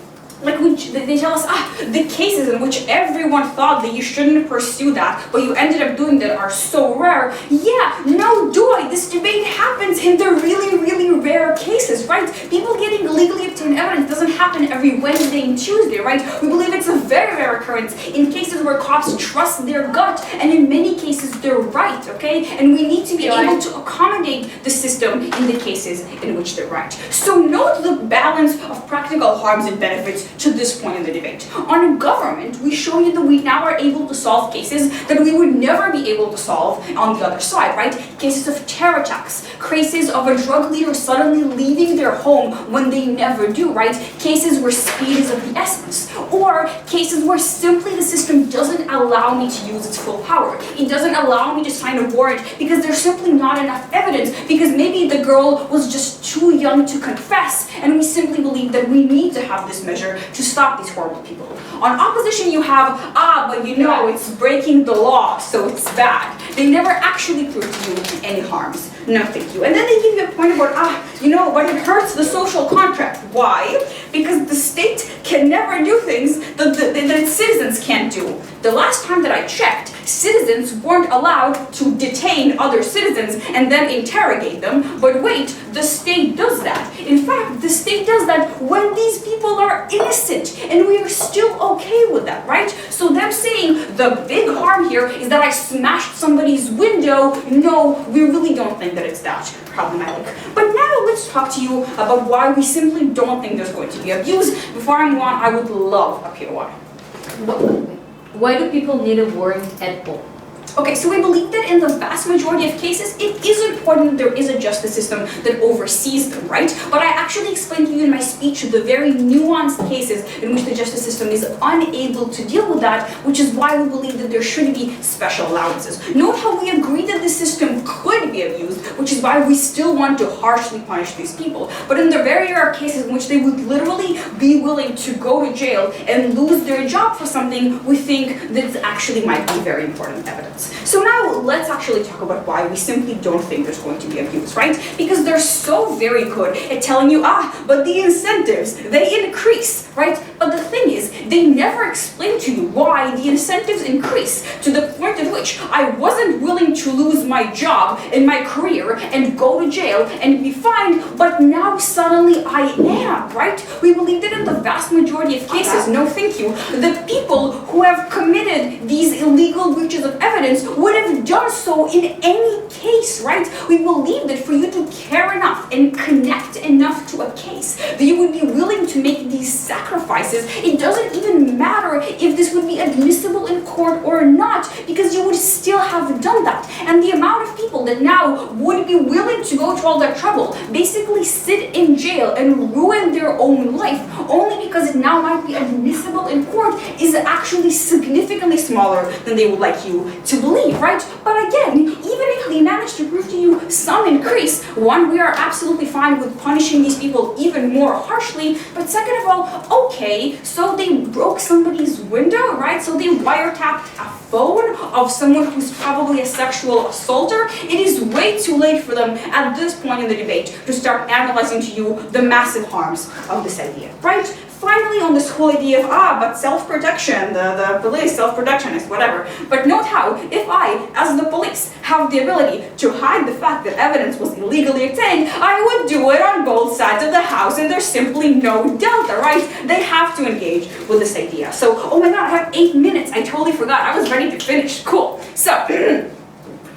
they tell us, the cases in which everyone thought that you shouldn't pursue that, but you ended up doing that are so rare. Yeah, no, this debate happens in the really, really rare cases, right? People getting legally obtained evidence doesn't happen every Wednesday and Tuesday, right? We believe it's a very rare occurrence in cases where cops trust their gut, and in many cases they're right, okay? And we need to be able to accommodate the system in the cases in which they're right. So note the balance of practical harms and benefits to this point in the debate. On government, we show you that we now are able to solve cases that we would never be able to solve on the other side, right? Cases of terror attacks, cases of a drug leader suddenly leaving their home when they never do, right? Cases where speed is of the essence, or cases where simply the system doesn't allow me to use its full power. It doesn't allow me to sign a warrant because there's simply not enough evidence, because maybe the girl was just too young to confess, and we simply believe that we need to have this measure to stop these horrible people. On opposition, you have, but it's breaking the law, so it's bad. They never actually prove to you any harms. No, thank you. And then they give you a point about, but it hurts the social contract. Why? Because the state can never do things that citizens can't do. The last time that I checked, citizens weren't allowed to detain other citizens and then interrogate them, but wait, the state does that. In fact, the state does that when these people are innocent, and we are still okay with that, right? So them saying the big harm here is that I smashed somebody's window, no, we really don't think that it's that problematic. But now let's talk to you about why we simply don't think there's going to be abuse. Before I move on, I would love a POI. Why do people need a warrant at all? Okay, so we believe that in the vast majority of cases, it is important that there is a justice system that oversees them, right? But I actually explained to you in my speech the very nuanced cases in which the justice system is unable to deal with that, which is why we believe that there should be special allowances. Note how we agree that the system could be abused, which is why we still want to harshly punish these people. But in the very rare cases in which they would literally be willing to go to jail and lose their job for something, we think that actually might be very important evidence. So now let's actually talk about why we simply don't think there's going to be abuse, right? Because they're so very good at telling you, but the incentives, they increase, right? But the thing is, they never explain to you why the incentives increase to the point at which I wasn't willing to lose my job and my career and go to jail and be fined, but now suddenly I am, right? We believe that in the vast majority of cases, no thank you, the people who have committed these illegal breaches of evidence would have done so in any case, right? We believe that for you to care enough and connect enough to a case, that you would be willing to make these sacrifices. It doesn't even matter if this would be admissible in court or not, because you would still have done that. And the amount of people that now would be willing to go to all that trouble, basically sit in jail and ruin their own life, only because it now might be admissible in court, is actually significantly smaller than they would like you to believe, right? But again, even if they manage to prove to you some increase, one, we are absolutely fine with punishing these people even more harshly, but second of all, okay, so they broke somebody's window, right? So they wiretapped a phone of someone who's probably a sexual assaulter. It is way too late for them at this point in the debate to start analyzing to you the massive harms of this idea, right? finally on this whole idea of, but self-protection, the police, self-protectionist, whatever. But note how, if I, as the police, have the ability to hide the fact that evidence was illegally obtained, I would do it on both sides of the house, and there's simply no delta, right? They have to engage with this idea. So, oh my god, I have 8 minutes. I totally forgot. I was ready to finish. Cool. So,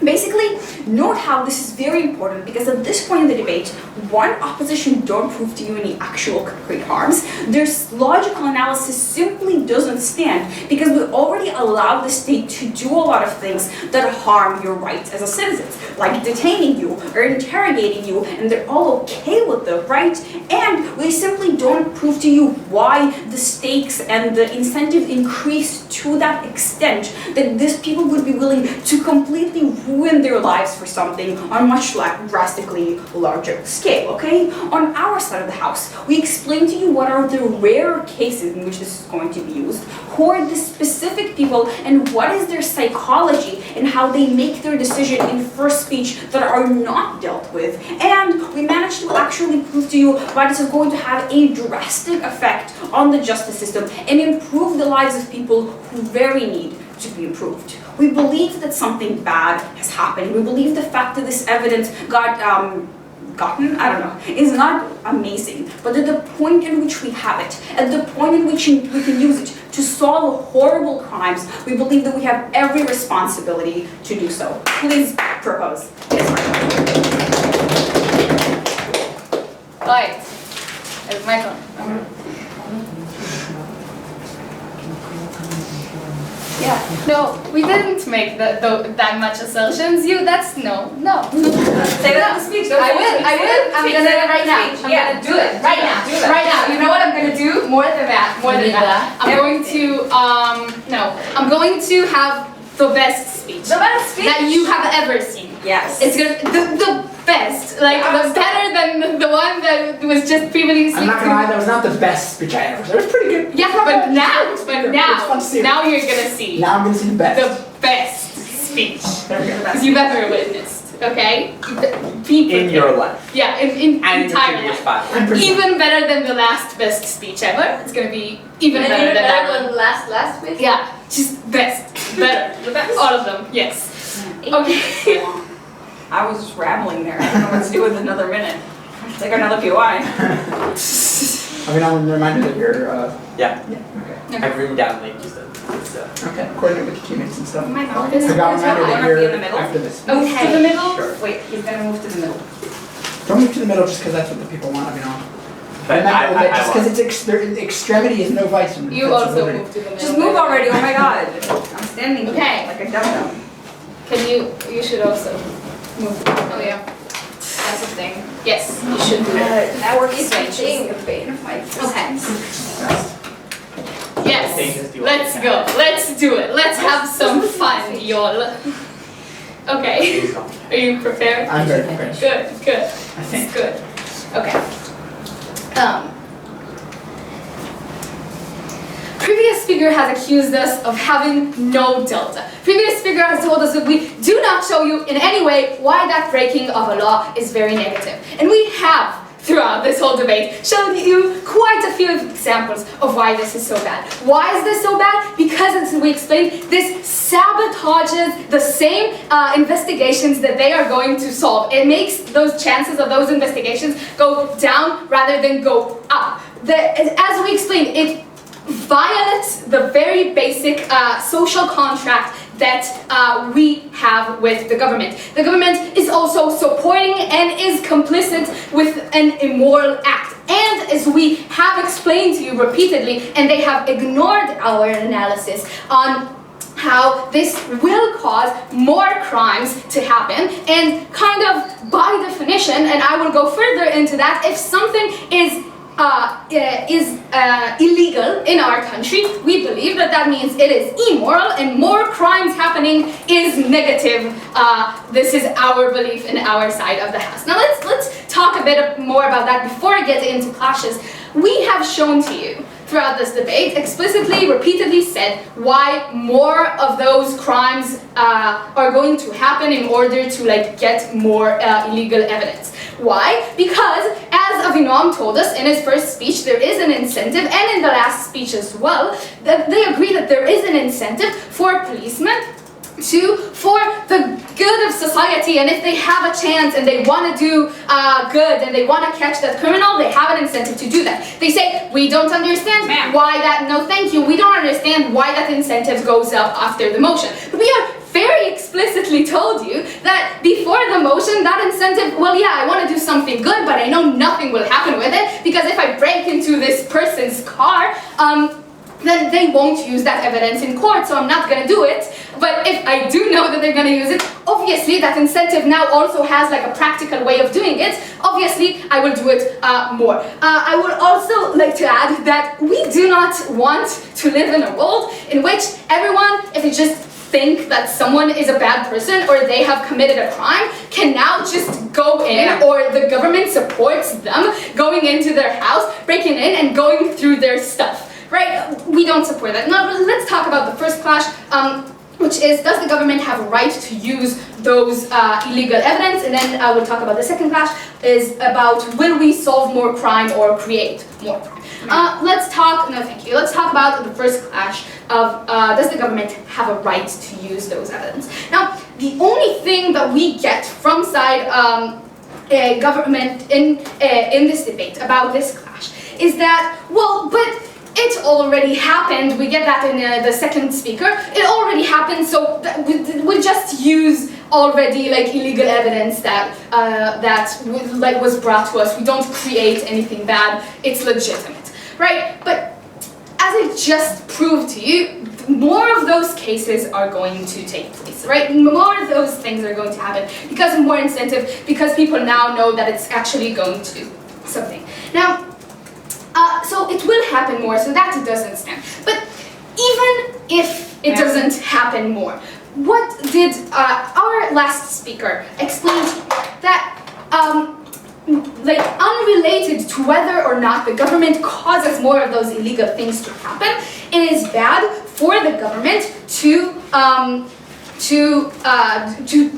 basically, note how this is very important because at this point in the debate, one, opposition don't prove to you any actual concrete harms. Their logical analysis simply doesn't stand because we already allow the state to do a lot of things that harm your rights as a citizen, like detaining you or interrogating you, and they're all okay with them, right? And we simply don't prove to you why the stakes and the incentive increase to that extent that these people would be willing to completely ruin their lives for something on much drastically larger scale, okay? On our side of the house, we explain to you what are the rare cases in which this is going to be used, who are the specific people, and what is their psychology and how they make their decision in first speech that are not dealt with. And we managed to actually prove to you why this is going to have a drastic effect on the justice system and improve the lives of people who very need to be improved. We believe that something bad has happened. We believe the fact that this evidence is not amazing, but at the point in which we have it, at the point in which we can use it to solve horrible crimes, we believe that we have every responsibility to do so. Please propose. Yes, Right. It's my turn. Yeah. No, we didn't make that much assertions. That's no. Say that in the speech. I will. I'm gonna do it right now. I'm gonna do it right now. Right now. You know what I'm gonna do? More than that. I'm going to I'm going to have the best speech. The best speech that you have ever seen. Yes. It's gonna the best, like the better than the one that was just previously. I'm not gonna lie, that was not the best speech I ever heard. It was pretty good. Yeah, but now, It's fun to see. now you're gonna see Now I'm gonna see the best. the best speech There we go. because you've ever witnessed. Okay, be prepared. In your life. Yeah, in And in the entire previous life. 5 years. Even better than the last best speech ever. It's gonna be even better than that one. the last week? Yeah, just best, better, The best? all of them. Yes. Okay. I was just rambling there. I don't know what to do with another minute. Take another POI. I mean, I'm reminded of your, Yeah. okay. I've written down like just so. Okay, coordinate with your teammates and stuff. Oh my God. I got reminded Wanna of be in your, the middle? after this. Move to the middle? Sure. Wait, he's gonna move to the middle. Don't move to the middle just because that's what the people want, I mean, But remember that I just because it's extremity is no vice. and You that's a also liberty. move to the middle. Just move already, oh my god. I'm standing here Okay. like a dum-dum. You should also move. Oh yeah. That's the thing. Yes, you should do it. That works These benches. teaching a bane of my existence. Yes. Let's go. Let's do it. Let's have some fun, y'all. Okay. Please don't. Are you prepared? I'm very prepared. Good. I think. Good. Okay. Previous speaker has accused us of having no delta. Previous speaker has told us that we do not show you in any way why that breaking of a law is very negative. And we have, throughout this whole debate, shown you quite a few examples of why this is so bad. Why is this so bad? Because, as we explained, this sabotages the same investigations that they are going to solve. It makes those chances of those investigations go down rather than go up. As we explained, it violates the very basic social contract that we have with the government. The government is also supporting and is complicit with an immoral act. And as we have explained to you repeatedly, and they have ignored our analysis on how this will cause more crimes to happen, and kind of by definition, and I will go further into that, if something is illegal in our country, we believe that means it is immoral, and more crimes happening is negative. This is our belief in our side of the house. Now let's talk a bit more about that before I get into clashes. We have shown to you throughout this debate explicitly, repeatedly said why more of those crimes are going to happen in order to like get more illegal evidence. Why? Because as Avinoam told us in his first speech, there is an incentive, and in the last speech as well, that they agree that there is an incentive for policemen for the good of society, and if they have a chance and they want to do good and they want to catch that criminal, they have an incentive to do that. They say, we don't understand why that, no thank you, we don't understand why that incentive goes up after the motion. But we are very explicitly told you that before the motion, that incentive, well yeah, I want to do something good, but I know nothing will happen with it, because if I break into this person's car, then they won't use that evidence in court, so I'm not going to do it. But if I do know that they're going to use it, obviously that incentive now also has like a practical way of doing it. Obviously, I will do it more. I would also like to add that we do not want to live in a world in which everyone, if they just think that someone is a bad person or they have committed a crime, can now just go in, or the government supports them going into their house, breaking in and going through their stuff. Right? We don't support that. Now, let's talk about the first clash, which is, does the government have a right to use those illegal evidence? And then we'll talk about the second clash, is about, will we solve more crime or create more crime? Let's talk about the first clash of, does the government have a right to use those evidence? Now, the only thing that we get from side government in this debate about this clash is that, well, but it already happened. We get that in the second speaker. It already happened, so we just use already like illegal evidence that like was brought to us. We don't create anything bad. It's legitimate, right? But as I just proved to you, more of those cases are going to take place, right? More of those things are going to happen because of more incentive, because people now know that it's actually going to do something. Now, so it will happen more, so that doesn't stand. But even if it doesn't happen more, what did our last speaker explain to you? That, like, unrelated to whether or not the government causes more of those illegal things to happen, it is bad for the government to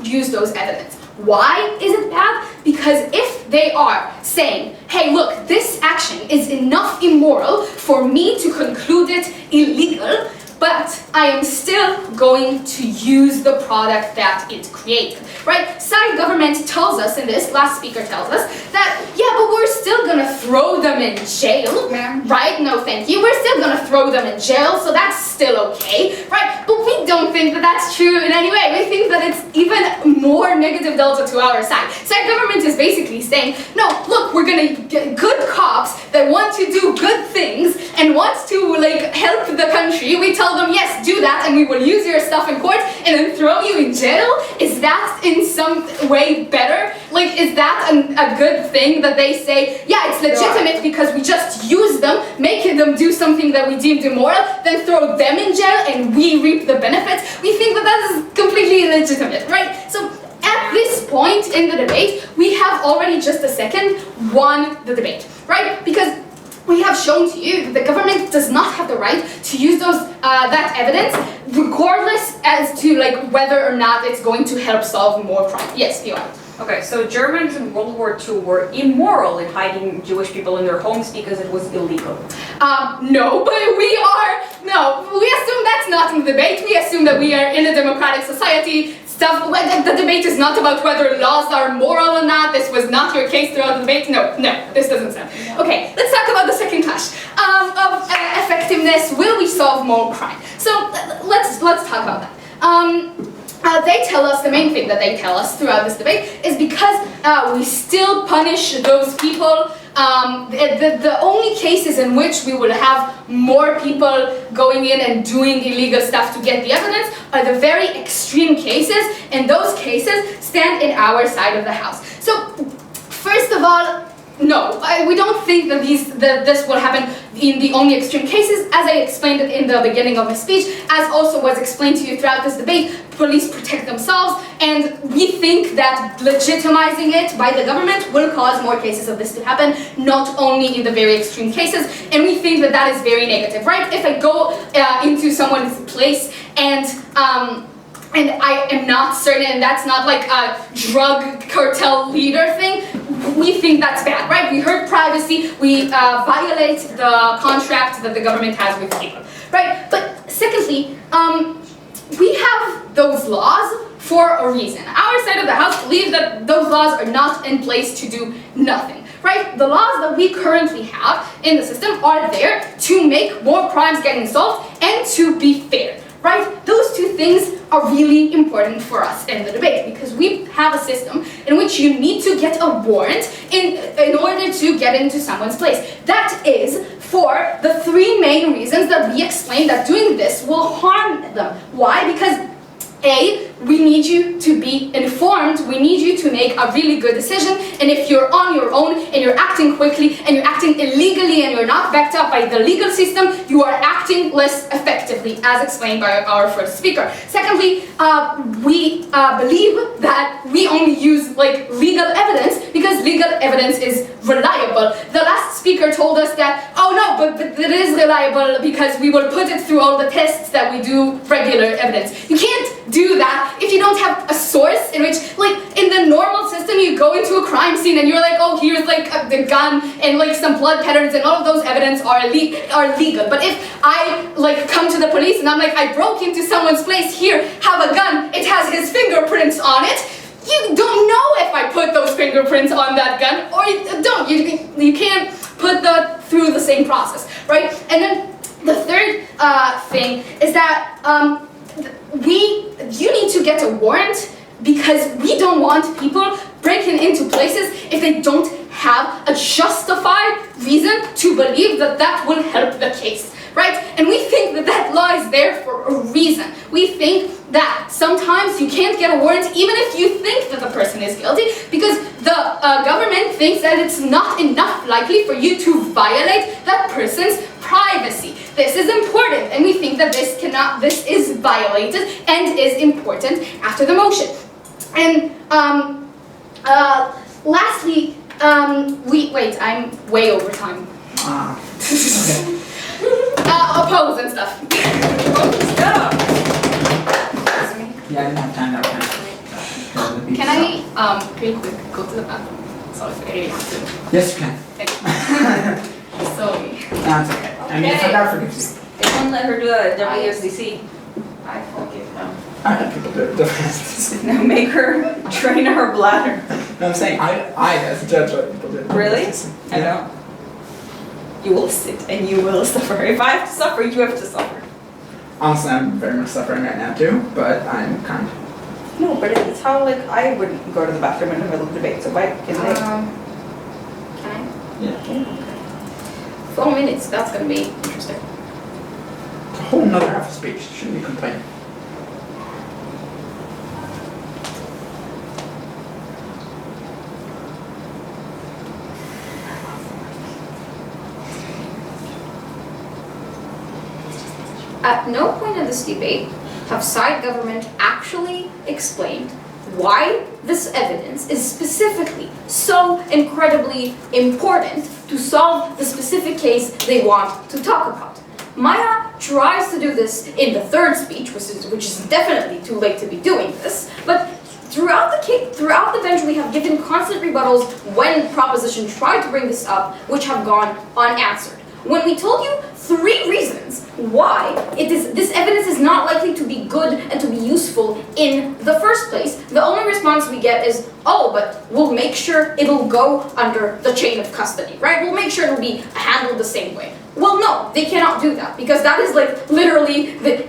use those evidence. Why is it bad? Because if they are saying, hey, look, this action is enough immoral for me to conclude it illegal, but I am still going to use the product that it created, right? Side government tells us in this, last speaker tells us, that, yeah, but we're still gonna throw them in jail, right? No, thank you. We're still gonna throw them in jail, so that's still okay, right? But we don't think that that's true in any way. We think that it's even more negative delta to our side. Side government is basically saying, no, look, we're gonna get good cops that want to do good things and want to, like, help the country. We tell them, yes, do that, and we will use your stuff in court and then throw you in jail? Is that in some way better? Like, is that a good thing that they say, yeah, it's legitimate because we just use them, making them do something that we deemed immoral, then throw them in jail and we reap the benefits? We think that that is completely illegitimate, right? So at this point in the debate, we have already just a second won the debate, right? Because we have shown to you that the government does not have the right to use those that evidence, regardless as to like whether or not it's going to help solve more crime. Yes, you are. Okay, so Germans in World War II were immoral in hiding Jewish people in their homes because it was illegal. No, but we assume that's not in the debate. We assume that we are in a democratic society. The debate is not about whether laws are moral or not. This was not your case throughout the debate. No, this doesn't sound. Okay, let's talk about the second clash of effectiveness. Will we solve more crime? So let's talk about that. They tell us, the main thing that they tell us throughout this debate is because we still punish those people. The only cases in which we will have more people going in and doing illegal stuff to get the evidence are the very extreme cases, and those cases stand in our side of the house. So, first of all, no, we don't think that this will happen in the only extreme cases, as I explained it in the beginning of my speech, as also was explained to you throughout this debate. police protect themselves, and we think that legitimizing it by the government will cause more cases of this to happen, not only in the very extreme cases, and we think that that is very negative, right? If I go into someone's place and I am not certain, and that's not like a drug cartel leader thing, we think that's bad, right? We hurt privacy, we violate the contract that the government has with people, right? But secondly, we have those laws for a reason. Our side of the house believes that those laws are not in place to do nothing, right? The laws that we currently have in the system are there to make more crimes getting solved and to be fair, right? Those two things are really important for us in the debate because we have a system in which you need to get a warrant in order to get into someone's place. That is for the three main reasons that we explained that doing this will harm them. Why? Because A, we need you to be informed, we need you to make a really good decision, and if you're on your own and you're acting quickly and you're acting illegally and you're not backed up by the legal system, you are acting less effectively, as explained by our first speaker. Secondly, we believe that we only use legal evidence because legal evidence is reliable. The last speaker told us that, oh no, but it is reliable because we will put it through all the tests that we do regular evidence. You can't do that if you don't have a source in which, in the normal system, you go into a crime scene and you're like, oh, here's the gun and some blood patterns and all of those evidence are legal. But if I come to the police and I'm like, I broke into someone's place, here, have a gun, it has his fingerprints on it, you don't know if I put those fingerprints on that gun or you don't. You can't put that through the same process, right? And then the third thing is that you need to get a warrant because we don't want people breaking into places if they don't have a justified reason to believe that that will help the case, right? And we think that that law is there for a reason. We think that sometimes you can't get a warrant even if you think that the person is guilty because the government thinks that it's not enough likely for you to violate that person's privacy. This is important, and we think that this is violated and is important after the motion. And lastly, wait, I'm way over time. Okay. Oppose and stuff. Yeah, I didn't have time that time. Can I, real quick, go to the bathroom? Sorry if I really have to. Yes, you can. Sorry. That's okay. I mean, that forgives you. They won't let her do a WSDC. I forgive them. I had people do it. Now make her drain her bladder. No, I'm saying I as a judge let people do it. Really? Yeah. I don't. You will sit and you will suffer. If I have to suffer, you have to suffer. Honestly, I'm very much suffering right now too, but I'm kind. No, but it's how I wouldn't go to the bathroom in the middle of debate. So why can they? Can I? Yeah. 4 minutes, that's gonna be interesting. It's a whole nother half of speech. Shouldn't be complaining. At no point in this debate have side government actually explained why this evidence is specifically so incredibly important to solve the specific case they want to talk about. Maya tries to do this in the third speech, which is definitely too late to be doing this, but throughout the bench we have given constant rebuttals when proposition tried to bring this up, which have gone unanswered. When we told you 3 reasons why this evidence is not likely to be good and to be useful in the first place, the only response we get is, oh, but we'll make sure it'll go under the chain of custody, right? We'll make sure it'll be handled the same way. Well, no, they cannot do that because that is literally the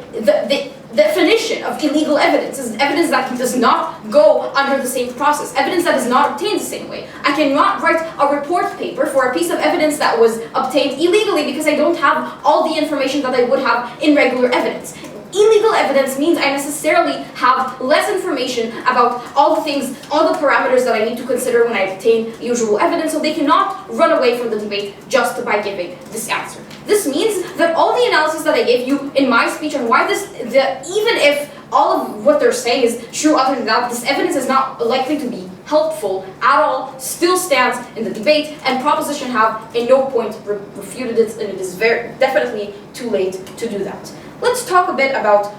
definition of illegal evidence is evidence that does not go under the same process, evidence that is not obtained the same way. I cannot write a report paper for a piece of evidence that was obtained illegally because I don't have all the information that I would have in regular evidence. illegal evidence means I necessarily have less information about all the things, all the parameters that I need to consider when I obtain usual evidence, so they cannot run away from the debate just by giving this answer. This means that all the analysis that I gave you in my speech and why even if all of what they're saying is true other than that, this evidence is not likely to be helpful at all, still stands in the debate, and proposition have in no point refuted it, and it is definitely too late to do that. Let's talk a bit about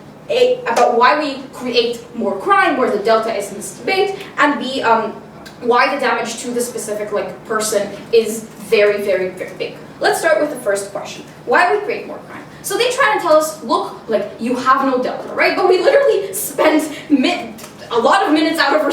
why we create more crime, where the delta is in this debate, and B, why the damage to the specific person is very, very, very big. Let's start with the first question. Why do we create more crime? So they try to tell us, look, you have no delta, right? But we literally spent a lot of minutes out of our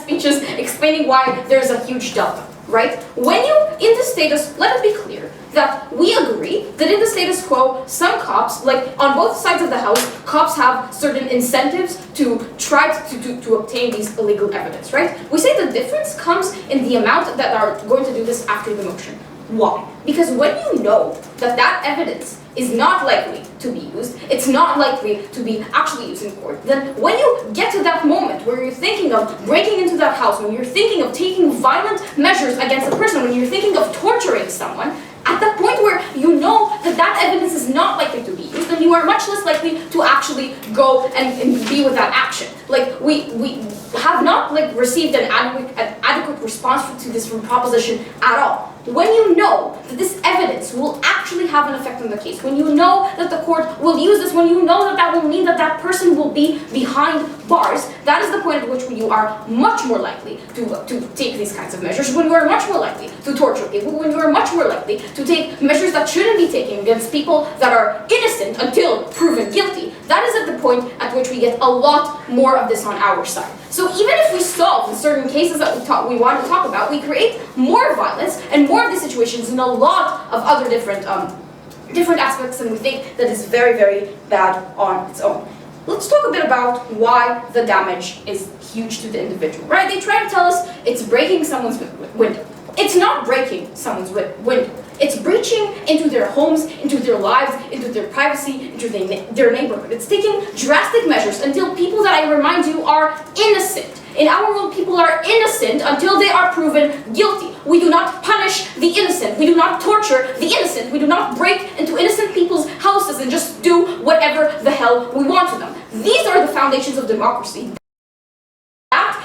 speeches explaining why there's a huge delta, right? When in the status, let it be clear that we agree that in the status quo, some cops, on both sides of the house, cops have certain incentives to try to obtain these illegal evidence, right? We say the difference comes in the amount that are going to do this after the motion. Why? Because when you know that evidence is not likely to be used, it's not likely to be actually used in court, then when you get to that moment where you're thinking of breaking into that house, when you're thinking of taking violent measures against a person, when you're thinking of torturing someone, at the point where you know that evidence is not likely to be used, then you are much less likely to actually go and be with that action. We have not received an adequate response to this from proposition at all. When you know that this evidence will actually have an effect on the case, when you know that the court will use this, when you know that will mean that person will be behind bars, that is the point at which you are much more likely to take these kinds of measures, when you are much more likely to torture people, when you are much more likely to take measures that shouldn't be taken against people that are innocent until proven guilty. That is at the point at which we get a lot more of this on our side. So even if we solve the certain cases that we want to talk about, we create more violence and more of these situations in a lot of other different aspects, and we think that is very, very bad on its own. Let's talk a bit about why the damage is huge to the individual, right? They try to tell us it's breaking someone's window. It's not breaking someone's window. It's breaching into their homes, into their lives, into their privacy, into their neighborhood. It's taking drastic measures until people that I remind you are innocent. In our world, people are innocent until they are proven guilty. We do not punish the innocent. We do not torture the innocent. We do not break into innocent people's houses and just do whatever the hell we want to them. These are the foundations of democracy.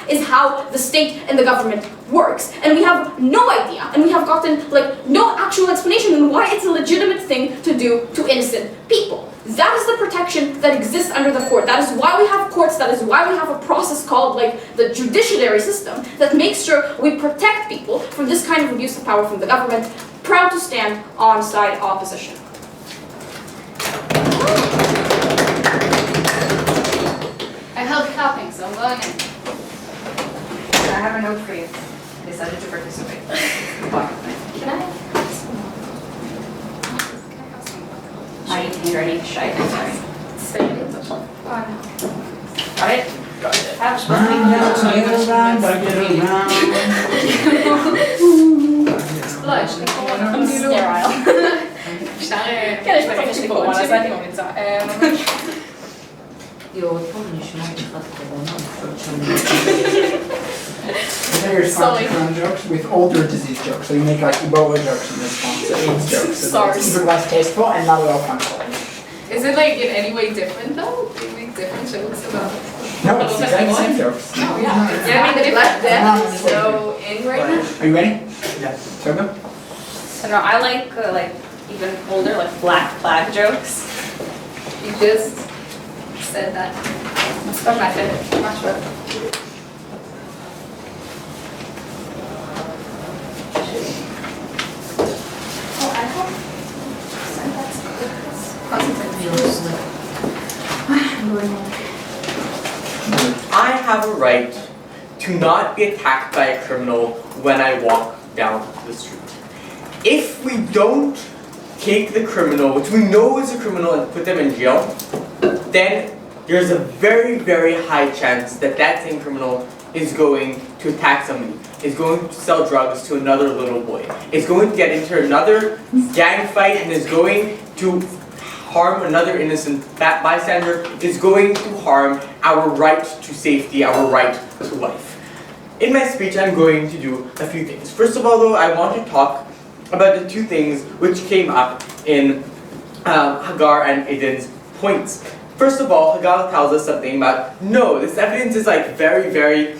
Is how the state and the government works, and we have no idea, and we have gotten no actual explanation on why it's a legitimate thing to do to innocent people. That is the protection that exists under the court. That is why we have courts. That is why we have a process called the judiciary system that makes sure we protect people from this kind of abuse of power from the government. Proud to stand on side opposition. I held clapping, so I'm going in. I have a note for you. I decided to participate. Can I have some? My handwriting is shy. I'm sorry. Oh, Got it? Got it. Have I'm sterile. כן, יש בקש לקרוא, אז אני ממליצה. And then you respond to Crohn jokes with older disease jokes. So you make Ebola jokes in response to AIDS jokes. So it's even less tasteful and not at all functional. Is it in any way different though? Do you make different jokes about it? No, it's exactly the same jokes. Oh yeah. Yeah, I mean the Black Death is so in right now. Are you ready? Yeah. Turbo? I don't know, I like even older, Black Flag jokes. You just said that. That's my favorite. Much better. I have a right to not be attacked by a criminal when I walk down the street. If we don't take the criminal, which we know is a criminal, and put them in jail, then there's a very, very high chance that that same criminal is going to attack somebody, is going to sell drugs to another little boy, is going to get into another gang fight, and is going to harm another innocent bystander is going to harm our right to safety, our right to life. In my speech, I'm going to do a few things. First of all, though, I want to talk about the two things which came up in Hagar and Eden's points. First of all, Hagar tells us something about, no, this evidence is like very, very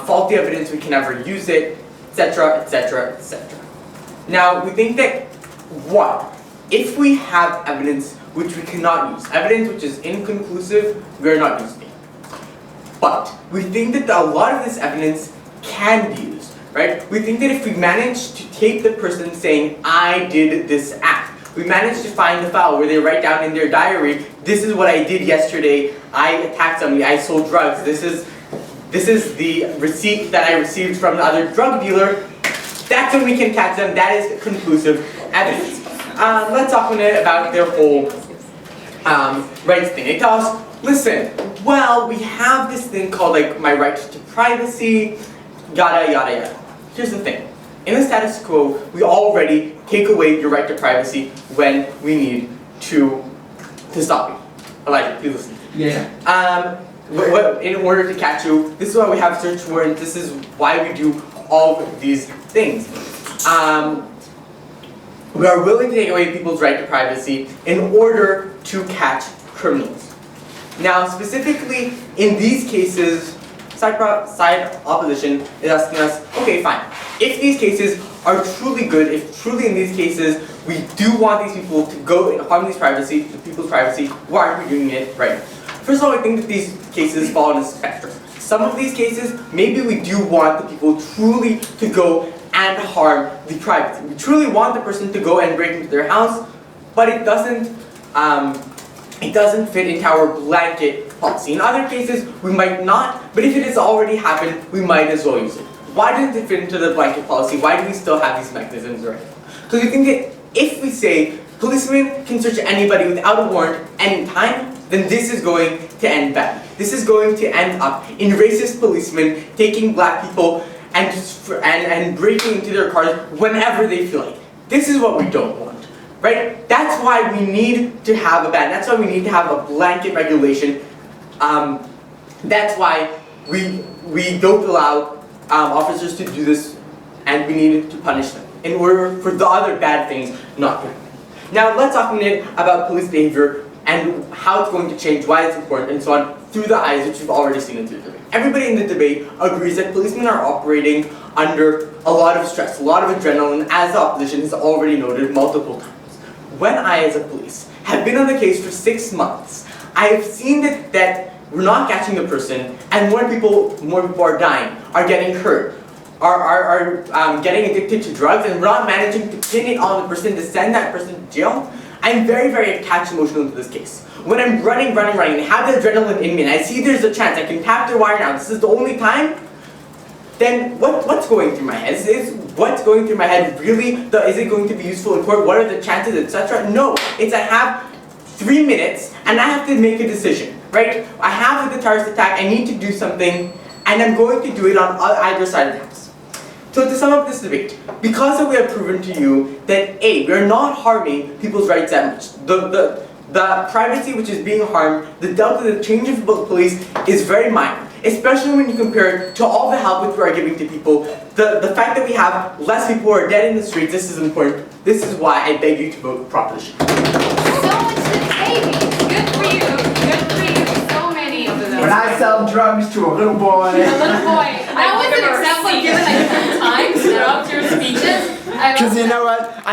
faulty evidence, we can never use it, etc., etc., etc. Now, we think that, what? If we have evidence which we cannot use, evidence which is inconclusive, we are not using it. But we think that a lot of this evidence can be used, right? We think that if we manage to tape the person saying, I did this act, we manage to find the file where they write down in their diary, this is what I did yesterday, I attacked somebody, I sold drugs, this is the receipt that I received from the other drug dealer, that's when we can catch them, that is conclusive evidence. Let's talk a minute about their whole rights thing. They tell us, listen, well, we have this thing called like my right to privacy, yada yada yada. Here's the thing. In the status quo, we already take away your right to privacy when we need to stop you. Elijah, please listen. Yeah. In order to catch you, this is why we have search warrants, this is why we do all of these things. We are willing to take away people's right to privacy in order to catch criminals. Now, specifically in these cases, side opposition is asking us, okay, fine. If these cases are truly good, if truly in these cases we do want these people to go and harm people's privacy, why are we doing it right now? First of all, I think that these cases fall on a spectrum. Some of these cases, maybe we do want the people truly to go and harm the privacy. We truly want the person to go and break into their house, but it doesn't fit into our blanket policy. In other cases, we might not, but if it has already happened, we might as well use it. Why doesn't it fit into the blanket policy? Why do we still have these mechanisms right now? Because we think that if we say policemen can search anybody without a warrant anytime, then this is going to end bad. This is going to end up in racist policemen taking black people and breaking into their cars whenever they feel like it. This is what we don't want, right? That's why we need to have a ban. That's why we need to have a blanket regulation. That's why we don't allow officers to do this, and we need to punish them in order for the other bad things not to happen. Now let's talk a minute about police behavior and how it's going to change, why it's important, and so on, through the eyes which you've already seen in the debate. Everybody in the debate agrees that policemen are operating under a lot of stress, a lot of adrenaline, as the opposition has already noted multiple times. When I, as a police, have been on the case for 6 months, I have seen that we're not catching the person, and more people are dying, are getting hurt, are getting addicted to drugs, and we're not managing to pin it on the person to send that person to jail. I'm very, very attached emotionally to this case. When I'm running, and have the adrenaline in me, and I see there's a chance I can tap their wire now, this is the only time, then what's going through my head? Is what's going through my head really, is it going to be useful in court? What are the chances, etc.? No, it's I have 3 minutes, and I have to make a decision, right? I have the terrorist attack, I need to do something, and I'm going to do it on either side of the house. So to sum up this debate, because we have proven to you that A, we are not harming people's rights that much. The privacy which is being harmed, the delta, the change of police is very minor, especially when you compare it to all the help which we are giving to people. The fact that we have less people who are dead in the streets, this is important. This is why I beg you to vote proposition. So much to baby. Good for you. Good for you. So many of them. When I sell drugs to a little boy. A little boy. That was an example given like 10 times throughout your speeches. Because you know what?